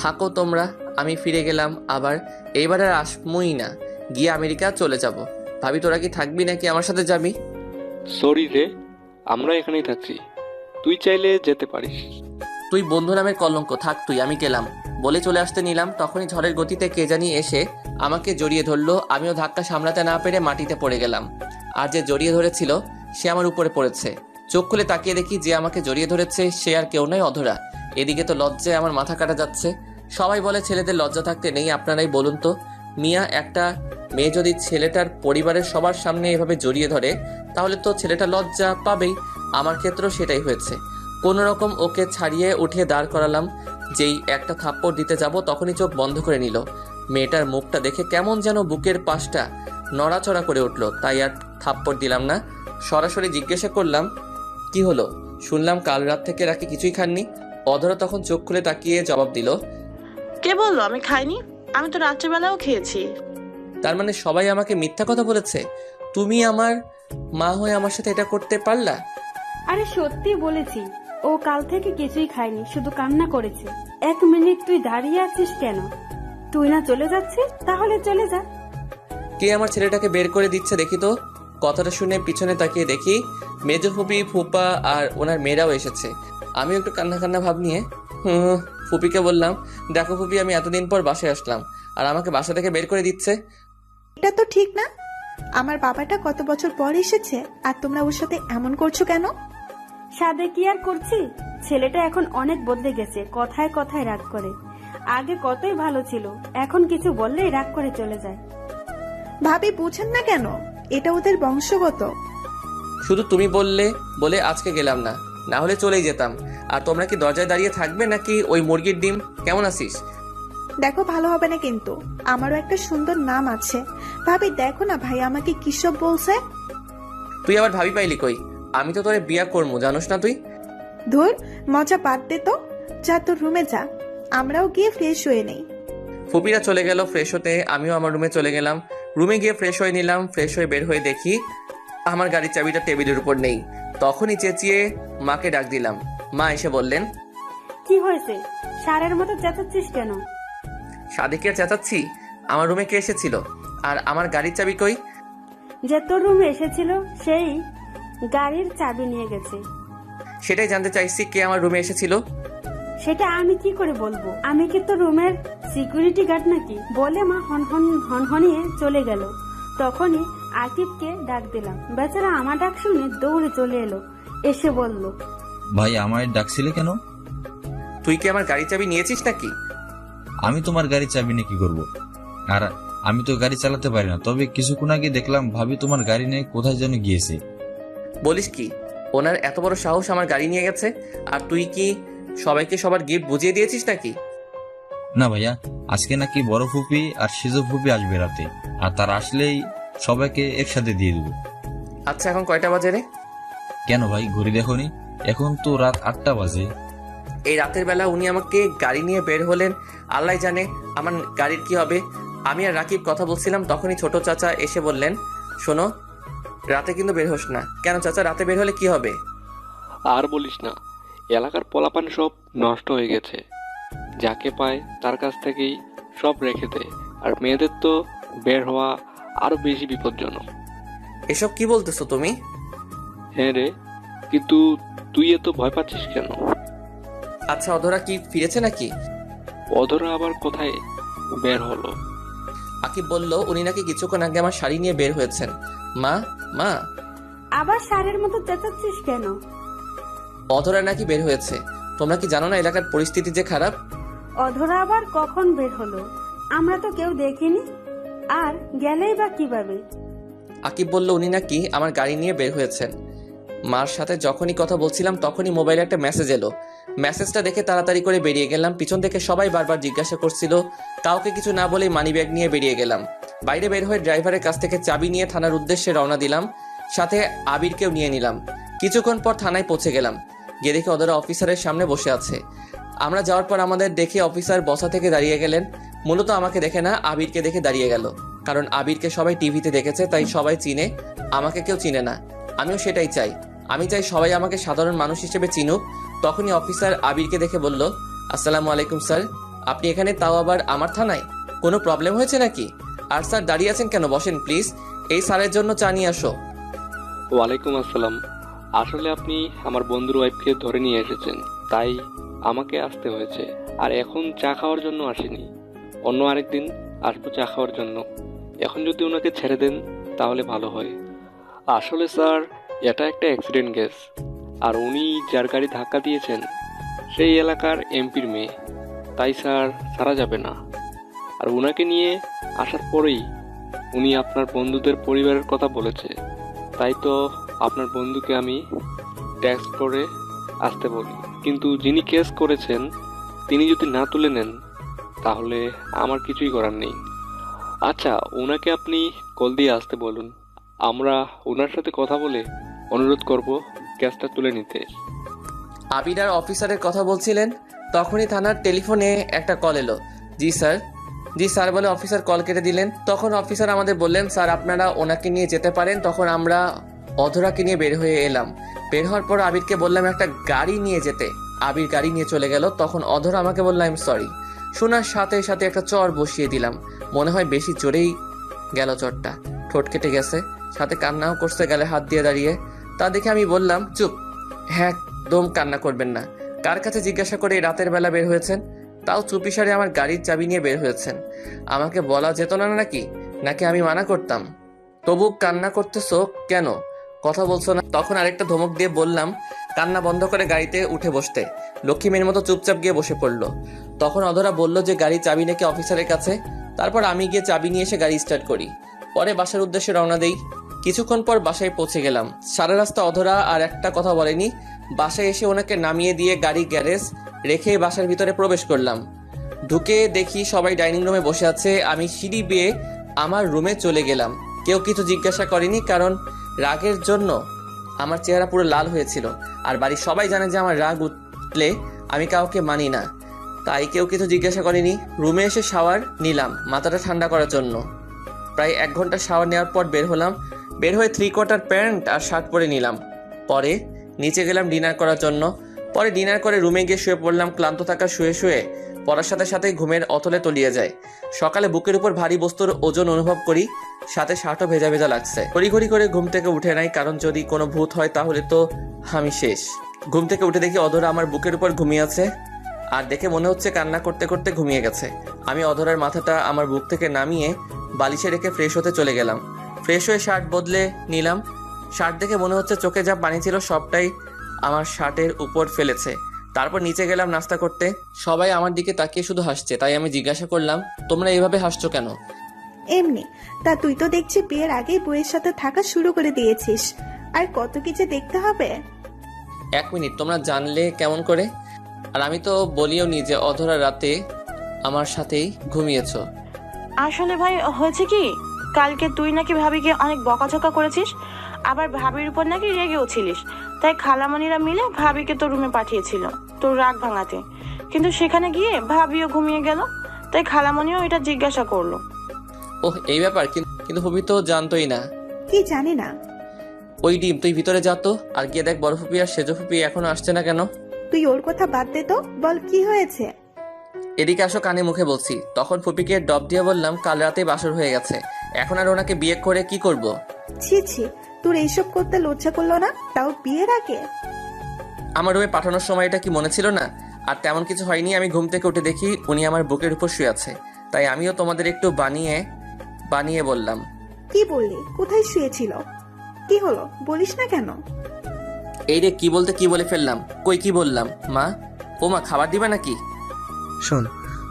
থাকো তোমরা। আমি ফিরে গেলাম আবার। এইবার আর আসমুই না, গিয়ে আমেরিকা চলে যাব। ভাবি তোরা কি থাকবি নাকি আমার সাথে যাবি? সরি রে, আমরা এখানেই থাকছি, তুই চাইলে যেতে পারিস। তুই বন্ধু নামের কলঙ্ক, থাক তুই, আমি গেলাম বলে চলে আসতে নিলাম। তখনই ঝড়ের গতিতে কে জানি এসে আমাকে জড়িয়ে ধরলো। আমিও ধাক্কা সামলাতে না পেরে মাটিতে পড়ে গেলাম। আর যে জড়িয়ে ধরেছিল সে আমার উপরে পড়েছে। চোখ খুলে তাকিয়ে দেখি যে আমাকে জড়িয়ে ধরেছে সে আর কেউ নয়, অধরা। এদিকে তো লজ্জায় আমার মাথা কাটা যাচ্ছে। সবাই বলে ছেলেদের লজ্জা থাকতে নেই, আপনারাই বলুন তো মিয়া, একটা মেয়ে যদি ছেলেটার পরিবারের সবার সামনে এভাবে জড়িয়ে ধরে তাহলে তো ছেলেটা লজ্জা পাবেই। আমার ক্ষেত্রেও সেটাই হয়েছে। কোনো রকম ওকে ছাড়িয়ে উঠে দাঁড় করালাম। যেই একটা থাপ্পড় দিতে যাব তখনই চোখ বন্ধ করে নিল। মেয়েটার মুখটা দেখে কেমন যেন বুকের পাশটা নড়াচড়া করে উঠলো, তাই আর থাপ্পড় দিলাম না। সরাসরি জিজ্ঞাসা করলাম, কি হলো? শুনলাম কাল রাত থেকে রাখি কিছুই খাননি। অধরা তখন চোখ খুলে তাকিয়ে জবাব দিল, কে বললো আমি খাইনি? আমি তো রাত্রিবেলাও খেয়েছি। তার মানে সবাই আমাকে মিথ্যা কথা বলেছে? তুমি আমার মা হয়ে আমার সাথে এটা করতে পারলা? আরে সত্যি বলেছি, ও কাল থেকে কিছুই খায়নি, শুধু কান্না করেছে। 1 মিনিট তুই দাঁড়িয়ে আছিস কেন? তুই না চলে যাচ্ছিস, তাহলে চলে যা। কে আমার ছেলেটাকে বের করে দিচ্ছে দেখি তো। কথাটা শুনে পিছনে তাকিয়ে দেখি মেজো ফুপি, ফুপা আর ওনার মেয়েরাও এসেছে। আমিও একটু কান্না কান্না ভাব নিয়ে ফুপিকে বললাম, দেখো ফুপি, আমি এতদিন পর বাসায় আসলাম আর আমাকে বাসা থেকে বের করে দিচ্ছে। এটা তো ঠিক না। আমার বাবাটা কত বছর পর এসেছে আর তোমরা ওর সাথে এমন করছো কেন? সাদে কি আর করছি, ছেলেটা এখন অনেক বদলে গেছে, কথায় কথায় রাগ করে। আগে কতই ভালো ছিল, এখন কিছু বললেই রাগ করে চলে যায়। ভাবি বুঝেন না কেন? এটা ওদের বংশগত। শুধু তুমি বললে বলে আজকে গেলাম না, না হলে চলেই যেতাম। আর তোমরা কি দরজায় দাঁড়িয়ে থাকবে নাকি ওই মুরগির ডিম? কেমন আছিস? দেখো, ভালো হবে না কিন্তু। আমারও একটা সুন্দর নাম আছে। ভাবি দেখো না ভাই আমাকে কিসব বলছে। তুই আবার ভাবি পাইলি কই? আমি তো তোরে বিয়া করবো, জানোস না তুই? ধুর, মজা বাদ দে তো। যা তোর রুমে যা, আমরাও গিয়ে ফ্রেশ হয়ে নেই। ফুপিরা চলে গেল ফ্রেশ হতে, আমিও আমার রুমে চলে গেলাম। রুমে গিয়ে ফ্রেশ হয়ে নিলাম। ফ্রেশ হয়ে বের হয়ে দেখি আমার গাড়ির চাবিটা টেবিলের উপর নেই। তখনই চেঁচিয়ে মাকে ডাক দিলাম। মা এসে বললেন, কি হয়েছে? সারের মতো চেঁচাচ্ছিস কেন? সাদিকে চেঁচাচ্ছি? আমার রুমে কে এসেছিল আর আমার গাড়ির চাবি কই? যে তোর রুমে এসেছিল সেই গাড়ির চাবি নিয়ে গেছে। সেটাই জানতে চাইছি, কে আমার রুমে এসেছিল? সেটা আমি কি করে বলবো? আমি কি তোর রুমের সিকিউরিটি গার্ড নাকি? বলে মা হনহনিয়ে চলে গেল। তখনই আকিবকে ডাক দিলাম। বেচারা আমার ডাক শুনে দৌড়ে চলে এলো, এসে বলল, ভাই আমায় ডাকছিলে কেন? তুই কি আমার গাড়ির চাবি নিয়েছিস নাকি? আমি তোমার গাড়ি চাবি নিয়ে কি করবো? আর আমি তো গাড়ি চালাতে পারি না, তবে কিছুক্ষণ আগে দেখলাম ভাবি তোমার গাড়ি নিয়ে কোথায় যেন গিয়েছে। বলিস কি? ওনার এত বড় সাহস আমার গাড়ি নিয়ে গেছে? আর তুই কি সবাইকে সবার গিফট বুঝিয়ে দিয়েছিস নাকি? না ভাইয়া, আজকে নাকি বড় ফুপি আর সিজো ফুপি আসবে রাতে, আর তার আসলেই সবাইকে একসাথে দিয়ে দেবো। আচ্ছা, এখন কয়টা বাজে রে? কেন ভাই, ঘড়ি দেখোনি? এখন তো রাত 8টা বাজে। এই রাতের বেলা উনি আমাকে গাড়ি নিয়ে বের হলেন, আল্লাহ জানে আমার গাড়ির কি হবে। আমি আর রাকিব কথা বলছিলাম, তখনই ছোট চাচা এসে বললেন, শোনো, রাতে কিন্তু বের হোস না। কেন চাচা, রাতে বের হলে কি হবে? আর বলিস না, এলাকার পোলাপান সব নষ্ট হয়ে গেছে। যাকে পায় তার কাছ থেকেই সব রেখে দেয়, আর মেয়েদের তো বের হওয়া আরো বেশি বিপজ্জনক। এসব কি বলতেছো তুমি? হ্যাঁ রে, কিন্তু তুই এত ভয় পাচ্ছিস কেন? আচ্ছা, অধরা কি ফিরেছে নাকি? অধরা আবার কোথায় বের হলো? আকিব বলল উনি নাকি কিছুক্ষণ আগে আমার শাড়ি নিয়ে বের হয়েছেন। মা, মা, আবার সারের মতো চেঁচাচ্ছিস কেন? অধরা নাকি বের হয়েছে। তোমরা কি জানো না এলাকার পরিস্থিতি যে খারাপ? অধরা আবার কখন বের হলো? আমরা তো কেউ দেখিনি, আর গেলেই বা কিভাবে? আকিব বলল উনি নাকি আমার গাড়ি নিয়ে বের হয়েছেন। মার সাথে যখনই কথা বলছিলাম তখনই মোবাইলে একটা মেসেজ এলো। মেসেজটা দেখে তাড়াতাড়ি করে বেরিয়ে গেলাম। পিছন থেকে সবাই বারবার জিজ্ঞাসা করছিল, কাউকে কিছু না বলেই মানিব্যাগ নিয়ে বেরিয়ে গেলাম। বাইরে বের হয়ে ড্রাইভারের কাছ থেকে চাবি নিয়ে থানার উদ্দেশ্যে রওনা দিলাম, সাথে আবিরকেও নিয়ে নিলাম। কিছুক্ষণ পর থানায় পৌঁছে গেলাম। গিয়ে দেখি অধরা অফিসারের সামনে বসে আছে। আমরা যাওয়ার পর আমাদের দেখে অফিসার বসা থেকে দাঁড়িয়ে গেলেন। মূলত আমাকে দেখে না, আবিরকে দেখে দাঁড়িয়ে গেল। কারণ আবিরকে সবাই টিভিতে দেখেছে, তাই সবাই চিনে, আমাকে কেউ চিনে না। আমিও সেটাই চাই। আমি চাই সবাই আমাকে সাধারণ মানুষ হিসেবে চিনুক। তখনই অফিসার আবিরকে দেখে বলল, আসসালামু আলাইকুম স্যার, আপনি এখানে, তাও আবার আমার থানায়? কোনো প্রবলেম হয়েছে নাকি? আর স্যার দাঁড়িয়ে আছেন কেন? বসেন প্লিজ, এই স্যারের জন্য চা নিয়ে আসো। ওয়ালাইকুম আসসালাম। আসলে আপনি আমার বন্ধুর ওয়াইফকে ধরে নিয়ে এসেছেন, তাই আমাকে আসতে হয়েছে। আর এখন চা খাওয়ার জন্য আসিনি, অন্য আরেকদিন আসবো চা খাওয়ার জন্য। এখন যদি ওনাকে ছেড়ে দেন তাহলে ভালো হয়। আসলে স্যার, এটা একটা অ্যাক্সিডেন্ট কেস, আর উনি যার গাড়ি ধাক্কা দিয়েছেন সেই এলাকার এমপির মেয়ে, তাই স্যার ছাড়া যাবে না। আর ওনাকে নিয়ে আসার পরেই উনি আপনার বন্ধুদের পরিবারের কথা বলেছে, তাই তো আপনার বন্ধুকে আমি টেক্সট করে আসতে বলি। কিন্তু যিনি কেস করেছেন তিনি যদি না তুলে নেন তাহলে আমার কিছুই করার নেই। আচ্ছা, ওনাকে আপনি কল দিয়ে আসতে বলুন, আমরা ওনার সাথে কথা বলে অনুরোধ করব কেসটা তুলে নিতে। আবির আর অফিসারের কথা বলছিলেন, তখনই থানার টেলিফোনে একটা কল এলো। জি স্যার, জি স্যার বলে অফিসার কল কেটে দিলেন। তখন অফিসার আমাদের বললেন, স্যার আপনারা ওনাকে নিয়ে যেতে পারেন। তখন আমরা অধরাকে নিয়ে বের হয়ে এলাম। বের হওয়ার পর আবিরকে বললাম একটা গাড়ি নিয়ে যেতে। আবির গাড়ি নিয়ে চলে গেল। তখন অধরা আমাকে বললাম সরি। শোনার সাথে সাথে একটা চর বসিয়ে দিলাম। মনে হয় বেশি জোরেই গেল চরটা, ঠোঁট কেটে গেছে, সাথে কান্নাও করছে গালে হাত দিয়ে দাঁড়িয়ে। তা দেখে আমি বললাম, চুপ, হ্যাঁ একদম কান্না করবেন না। কার কাছে জিজ্ঞাসা করে রাতের বেলা বের হয়েছেন? তাও চুপিসারে আমার গাড়ির চাবি নিয়ে বের হয়েছেন। আমাকে বলা যেত না নাকি? নাকি আমি মানা করতাম? তবু কান্না করতেছো কেন? কথা বলছো না? তখন আরেকটা ধমক দিয়ে বললাম কান্না বন্ধ করে গাড়িতে উঠে বসতে। লক্ষ্মী মেয়ের মতো চুপচাপ গিয়ে বসে পড়লো। তখন অধরা বলল যে গাড়ির চাবি নাকি অফিসারের কাছে। তারপর আমি গিয়ে চাবি নিয়ে এসে গাড়ি স্টার্ট করি। পরে বাসার উদ্দেশ্যে রওনা দেই। কিছুক্ষণ পর বাসায় পৌঁছে গেলাম। সারা রাস্তা অধরা আর একটা কথা বলেনি। বাসায় এসে ওনাকে নামিয়ে দিয়ে গাড়ি গ্যারেজ রেখে বাসার ভিতরে প্রবেশ করলাম। ঢুকে দেখি সবাই ডাইনিং রুমে বসে আছে। আমি সিঁড়ি বেয়ে আমার রুমে চলে গেলাম। কেউ কিছু জিজ্ঞাসা করেনি, কারণ রাগের জন্য আমার চেহারা পুরো লাল হয়েছিল। আর বাড়ির সবাই জানে যে আমার রাগ উঠলে আমি কাউকে মানি না, তাই কেউ কিছু জিজ্ঞাসা করেনি। রুমে এসে শাওয়ার নিলাম মাথাটা ঠান্ডা করার জন্য। প্রায় 1 ঘন্টা শাওয়ার নেওয়ার পর বের হলাম। বের হয়ে 3/4 প্যান্ট আর শার্ট পরে নিলাম। পরে নিচে গেলাম ডিনার করার জন্য। পরে ডিনার করে রুমে গিয়ে শুয়ে পড়লাম। ক্লান্ত থাকা শুয়ে শুয়ে পড়ার সাথে সাথে ঘুমের অতলে তলিয়ে যায়। সকালে বুকের উপর ভারী বস্তুর ওজন অনুভব করি, সাথে শার্টও ভেজা ভেজা লাগছে। ঘড়ি করে ঘুম থেকে উঠে নাই, কারণ যদি কোনো ভূত হয় তাহলে তো আমি শেষ। ঘুম থেকে উঠে দেখি অধরা আমার বুকের উপর ঘুমিয়ে আছে, আর দেখে মনে হচ্ছে কান্না করতে করতে ঘুমিয়ে গেছে। আমি অধরার মাথাটা আমার বুক থেকে নামিয়ে বালিশে রেখে ফ্রেশ হতে চলে গেলাম। ফ্রেশ হয়ে শার্ট বদলে নিলাম। শার্ট দেখে মনে হচ্ছে চোখে যা পানি ছিল সবটাই আমার শার্টের উপর ফেলেছে। তারপর নিচে গেলাম নাস্তা করতে। সবাই আমার দিকে তাকিয়ে শুধু হাসছে, তাই আমি জিজ্ঞাসা করলাম, তোমরা এইভাবে হাসছো কেন? এমনি। তা তুই তো দেখছি বিয়ের আগেই বইয়ের সাথে থাকা শুরু করে দিয়েছিস, আর কত কিছু দেখতে হবে। 1 মিনিট, তোমরা জানলে কেমন করে? আর আমি তো বলিও নি যে অধরা রাতে আমার সাথেই ঘুমিয়েছো। আসলে ভাই হয়েছে কি, কালকে তুই নাকি ভাবিকে অনেক বকাঝকা করেছিস, আবার ভাবির উপর নাকি রেগেও ছিলিস। তাই খালামণিরা মিলে ভাবিকে তোর রুমে পাঠিয়েছিল তোর রাগ ভাঙাতে। কিন্তু সেখানে গিয়ে ভাবিও ঘুমিয়ে গেল, তাই খালামণিও এটা জিজ্ঞাসা করলো। ওহ, এই ব্যাপার? কিন্তু ফুপি তো জানতোই না। কি জানি না। ওই ডিম, তুই ভিতরে যা তো, আর গিয়ে দেখ বড় ফুপি আর সেজ ফুপি এখনো আসছে না কেন। তুই ওর কথা বাদ দে তো, বল কি হয়েছে। এদিকে আসো, কানে মুখে বলছি। তখন ফুপিকে ডব দিয়ে বললাম, কাল রাতে বাসর হয়ে গেছে, এখন আর ওনাকে বিয়ে করে কি করব। ছি ছি, তোর এইসব করতে লজ্জা করলো না? তাও বিয়ের আগে। আমার রুমে পাঠানোর সময় এটা কি মনে ছিল না? আর তেমন কিছু হয়নি। আমি ঘুম থেকে উঠে দেখি উনি আমার বুকের উপর শুয়ে আছে, তাই আমিও তোমাদের একটু বানিয়ে বললাম। কি বললি? কোথায় শুয়েছিল? কি হলো বলিস না কেন? এই রে, কি বলতে কি বলে ফেললাম। কই কি বললাম? মা, ও মা, খাবার দিবা নাকি? শোন,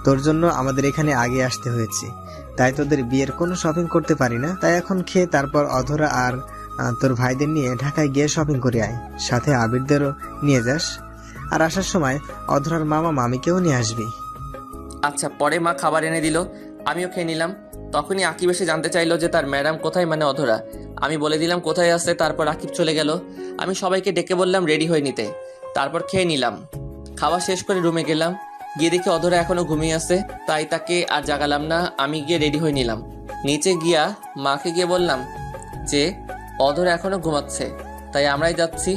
তোর জন্য আমাদের এখানে আগে আসতে হয়েছে, তাই তোদের বিয়ের কোনো শপিং করতে পারি না। তাই এখন খেয়ে তারপর অধরা আর তোর ভাইদের নিয়ে ঢাকায় গিয়ে শপিং করে আয়, সাথে আবিরদেরও নিয়ে যাস। আর আসার সময় অধরার মামা মামিকেও নিয়ে আসবি। আচ্ছা। পরে মা খাবার এনে দিল, আমিও খেয়ে নিলাম। তখনই আকিব এসে জানতে চাইলো যে তার ম্যাডাম কোথায়, মানে অধরা। আমি বলে দিলাম কোথায় আছে। তারপর আকিব চলে গেল। আমি সবাইকে ডেকে বললাম রেডি হয়ে নিতে। তারপর খেয়ে নিলাম। খাওয়া শেষ করে রুমে গেলাম, গিয়ে দেখি অধরা এখনো ঘুমিয়ে আছে। তাই তাকে আর জাগালাম না, আমি গিয়ে রেডি হয়ে নিলাম। নিচে গিয়া মাকে গিয়ে বললাম যে অধরা এখনো ঘুমাচ্ছে, তাই আমরাই যাচ্ছি।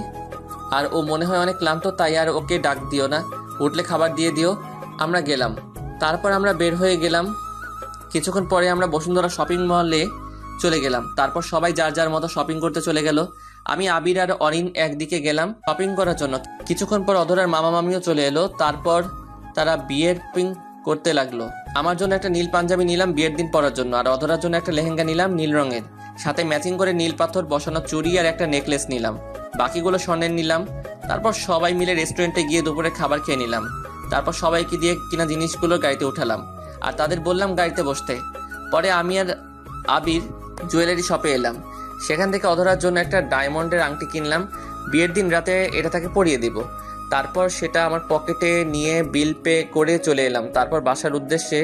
আর ও মনে হয় অনেক ক্লান্ত, তাই আর ওকে ডাক দিও না, উঠলে খাবার দিয়ে দিও। আমরা গেলাম। তারপর আমরা বের হয়ে গেলাম। কিছুক্ষণ পরে আমরা বসুন্ধরা শপিং মলে চলে গেলাম। তারপর সবাই যার যার মতো শপিং করতে চলে গেল। আমি আবির আর অরিন একদিকে গেলাম শপিং করার জন্য। কিছুক্ষণ পর অধরার মামা মামিও চলে এলো। তারপর তারা বিয়ের পিং করতে লাগলো। আমার জন্য একটা নীল পাঞ্জাবি নিলাম বিয়ের দিন পরার জন্য, আর অধরার জন্য একটা লেহেঙ্গা নিলাম নীল রঙের, সাথে ম্যাচিং করে নীল পাথর বসানো চুড়ি আর একটা নেকলেস নিলাম। বাকিগুলো স্বর্ণের নিলাম। তারপর সবাই মিলে রেস্টুরেন্টে গিয়ে দুপুরে খাবার খেয়ে নিলাম। তারপর সবাইকে দিয়ে কিনা জিনিসগুলো গাড়িতে উঠালাম আর তাদের বললাম গাড়িতে বসতে। পরে আমি আর আবির জুয়েলারি শপে এলাম। সেখান থেকে অধরার জন্য একটা ডায়মন্ডের আংটি কিনলাম। বিয়ের দিন রাতে এটা তাকে পরিয়ে দিব। তারপর সেটা আমার পকেটে নিয়ে বিল পে করে চলে এলাম। তারপর বাসার উদ্দেশ্যে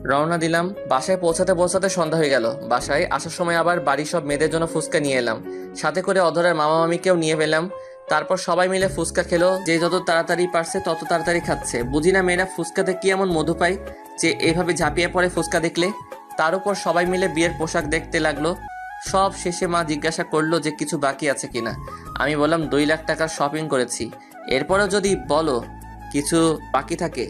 রওনা দিলাম। বাসায় পৌঁছাতে পৌঁছাতে সন্ধ্যা হয়ে গেল। বাসায় আসার সময় আবার বাড়ির সব মেয়েদের জন্য ফুচকা নিয়ে এলাম, সাথে করে অধরার মামা মামিকেও নিয়ে পেলাম। তারপর সবাই মিলে ফুচকা খেলো। যে যত তাড়াতাড়ি পারছে তত তাড়াতাড়ি খাচ্ছে। বুঝি না মেয়েরা ফুচকাতে কি এমন মধু পায় যে এভাবে ঝাঁপিয়ে পড়ে ফুচকা দেখলে। তার উপর সবাই মিলে বিয়ের পোশাক দেখতে লাগলো। সব শেষে মা জিজ্ঞাসা করলো যে কিছু বাকি আছে কিনা। আমি বললাম 2 লাখ টাকার শপিং করেছি, এরপরেও যদি বলো কিছু বাকি থাকে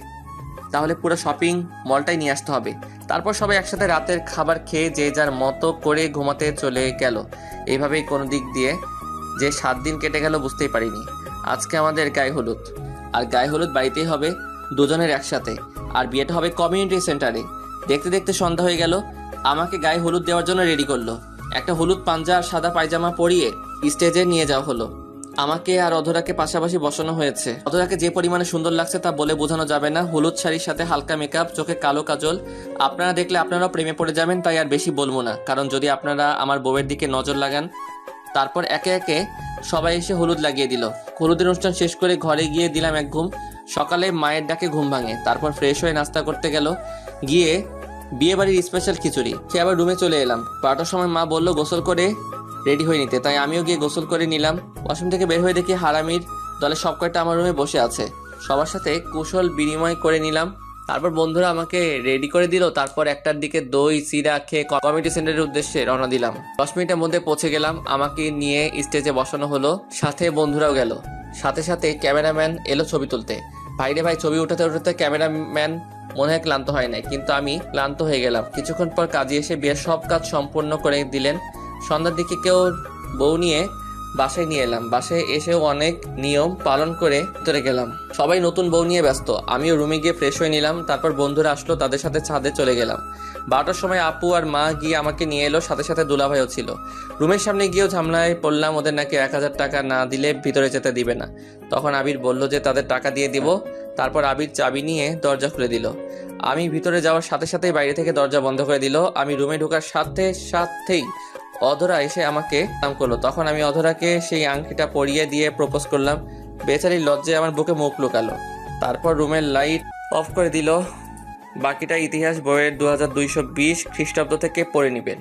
তাহলে পুরো শপিং মলটাই নিয়ে আসতে হবে। তারপর সবাই একসাথে রাতের খাবার খেয়ে যে যার মতো করে ঘুমাতে চলে গেল। এইভাবেই কোনো দিক দিয়ে যে 7 দিন কেটে গেল বুঝতেই পারিনি। আজকে আমাদের গায়ে হলুদ, আর গায়ে হলুদ বাড়িতেই হবে দুজনের একসাথে, আর বিয়েটা হবে কমিউনিটি সেন্টারে। দেখতে দেখতে সন্ধ্যা হয়ে গেল। আমাকে গায়ে হলুদ দেওয়ার জন্য রেডি করলো। একটা হলুদ পাঞ্জা আর সাদা পায়জামা পরিয়ে স্টেজে নিয়ে যাওয়া হলো। আমাকে আর অধরাকে পাশাপাশি বসানো হয়েছে। অধরাকে যে পরিমাণে সুন্দর লাগছে তা বলে বোঝানো যাবে না। হলুদ শাড়ির সাথে হালকা মেকআপ, চোখে কালো কাজল। আপনারা দেখলে আপনারাও প্রেমে পড়ে যাবেন, তাই আর বেশি বলবো না, কারণ যদি আপনারা আমার বউয়ের দিকে নজর লাগান। তারপর একে একে সবাই এসে হলুদ লাগিয়ে দিল। হলুদের অনুষ্ঠান শেষ করে ঘরে গিয়ে দিলাম এক ঘুম। সকালে মায়ের ডাকে ঘুম ভাঙে। তারপর ফ্রেশ হয়ে নাস্তা করতে গেল, গিয়ে বিয়ে বাড়ির স্পেশাল খিচুড়ি খেয়ে আবার রুমে চলে এলাম। 12টার সময় মা বলল গোসল করে রেডি হয়ে নিতে, তাই আমিও গিয়ে গোসল করে নিলাম। ওয়াশরুম থেকে বের হয়ে দেখি হারামির দলে সব কয়টা আমার রুমে বসে আছে। সবার সাথে কুশল বিনিময় করে নিলাম। তারপর বন্ধুরা আমাকে রেডি করে দিল। তারপর 1টার দিকে দই চিরা খেয়ে কমিউনিটি সেন্টারের উদ্দেশ্যে রওনা দিলাম। 10 মিনিটের মধ্যে পৌঁছে গেলাম। আমাকে নিয়ে স্টেজে বসানো হলো, সাথে বন্ধুরাও গেল। সাথে সাথে ক্যামেরাম্যান এলো ছবি তুলতে। ভাইরে ভাই, ছবি উঠাতে উঠাতে ক্যামেরাম্যান মনে হয় ক্লান্ত হয় নাই, কিন্তু আমি ক্লান্ত হয়ে গেলাম। কিছুক্ষণ পর কাজে এসে বিয়ের সব কাজ সম্পূর্ণ করে দিলেন। সন্ধ্যার দিকে কেউ বউ নিয়ে বাসায় নিয়ে এলাম। বাসায় এসেও অনেক নিয়ম পালন করে ভিতরে গেলাম। সবাই নতুন বউ নিয়ে ব্যস্ত। আমিও রুমে গিয়ে ফ্রেশ হয়ে নিলাম। তারপর বন্ধুরা আসলো, তাদের সাথে ছাদে চলে গেলাম। 12টার সময় আপু আর মা গিয়ে আমাকে নিয়ে এলো, সাথে সাথে দুলাভাইও ছিল। রুমের সামনে গিয়েও ঝামেলায় পড়লাম। ওদের নাকি 1000 টাকা না দিলে ভিতরে যেতে দিবে না। তখন আবির বলল যে তাদের টাকা দিয়ে দিব। তারপর আবির চাবি নিয়ে দরজা খুলে দিল। আমি ভিতরে যাওয়ার সাথে সাথেই বাইরে থেকে দরজা বন্ধ করে দিল। আমি রুমে ঢোকার সাথে সাথেই অধরা এসে আমাকে নাম করলো। তখন আমি অধরাকে সেই আংটিটা পরিয়ে দিয়ে প্রপোজ করলাম। বেচারি লজ্জায় আমার বুকে মুখ লুকালো। তারপর রুমের লাইট অফ করে দিল। বাকিটা ইতিহাস বইয়ের 2220 খ্রিস্টাব্দ থেকে পড়ে নেবেন।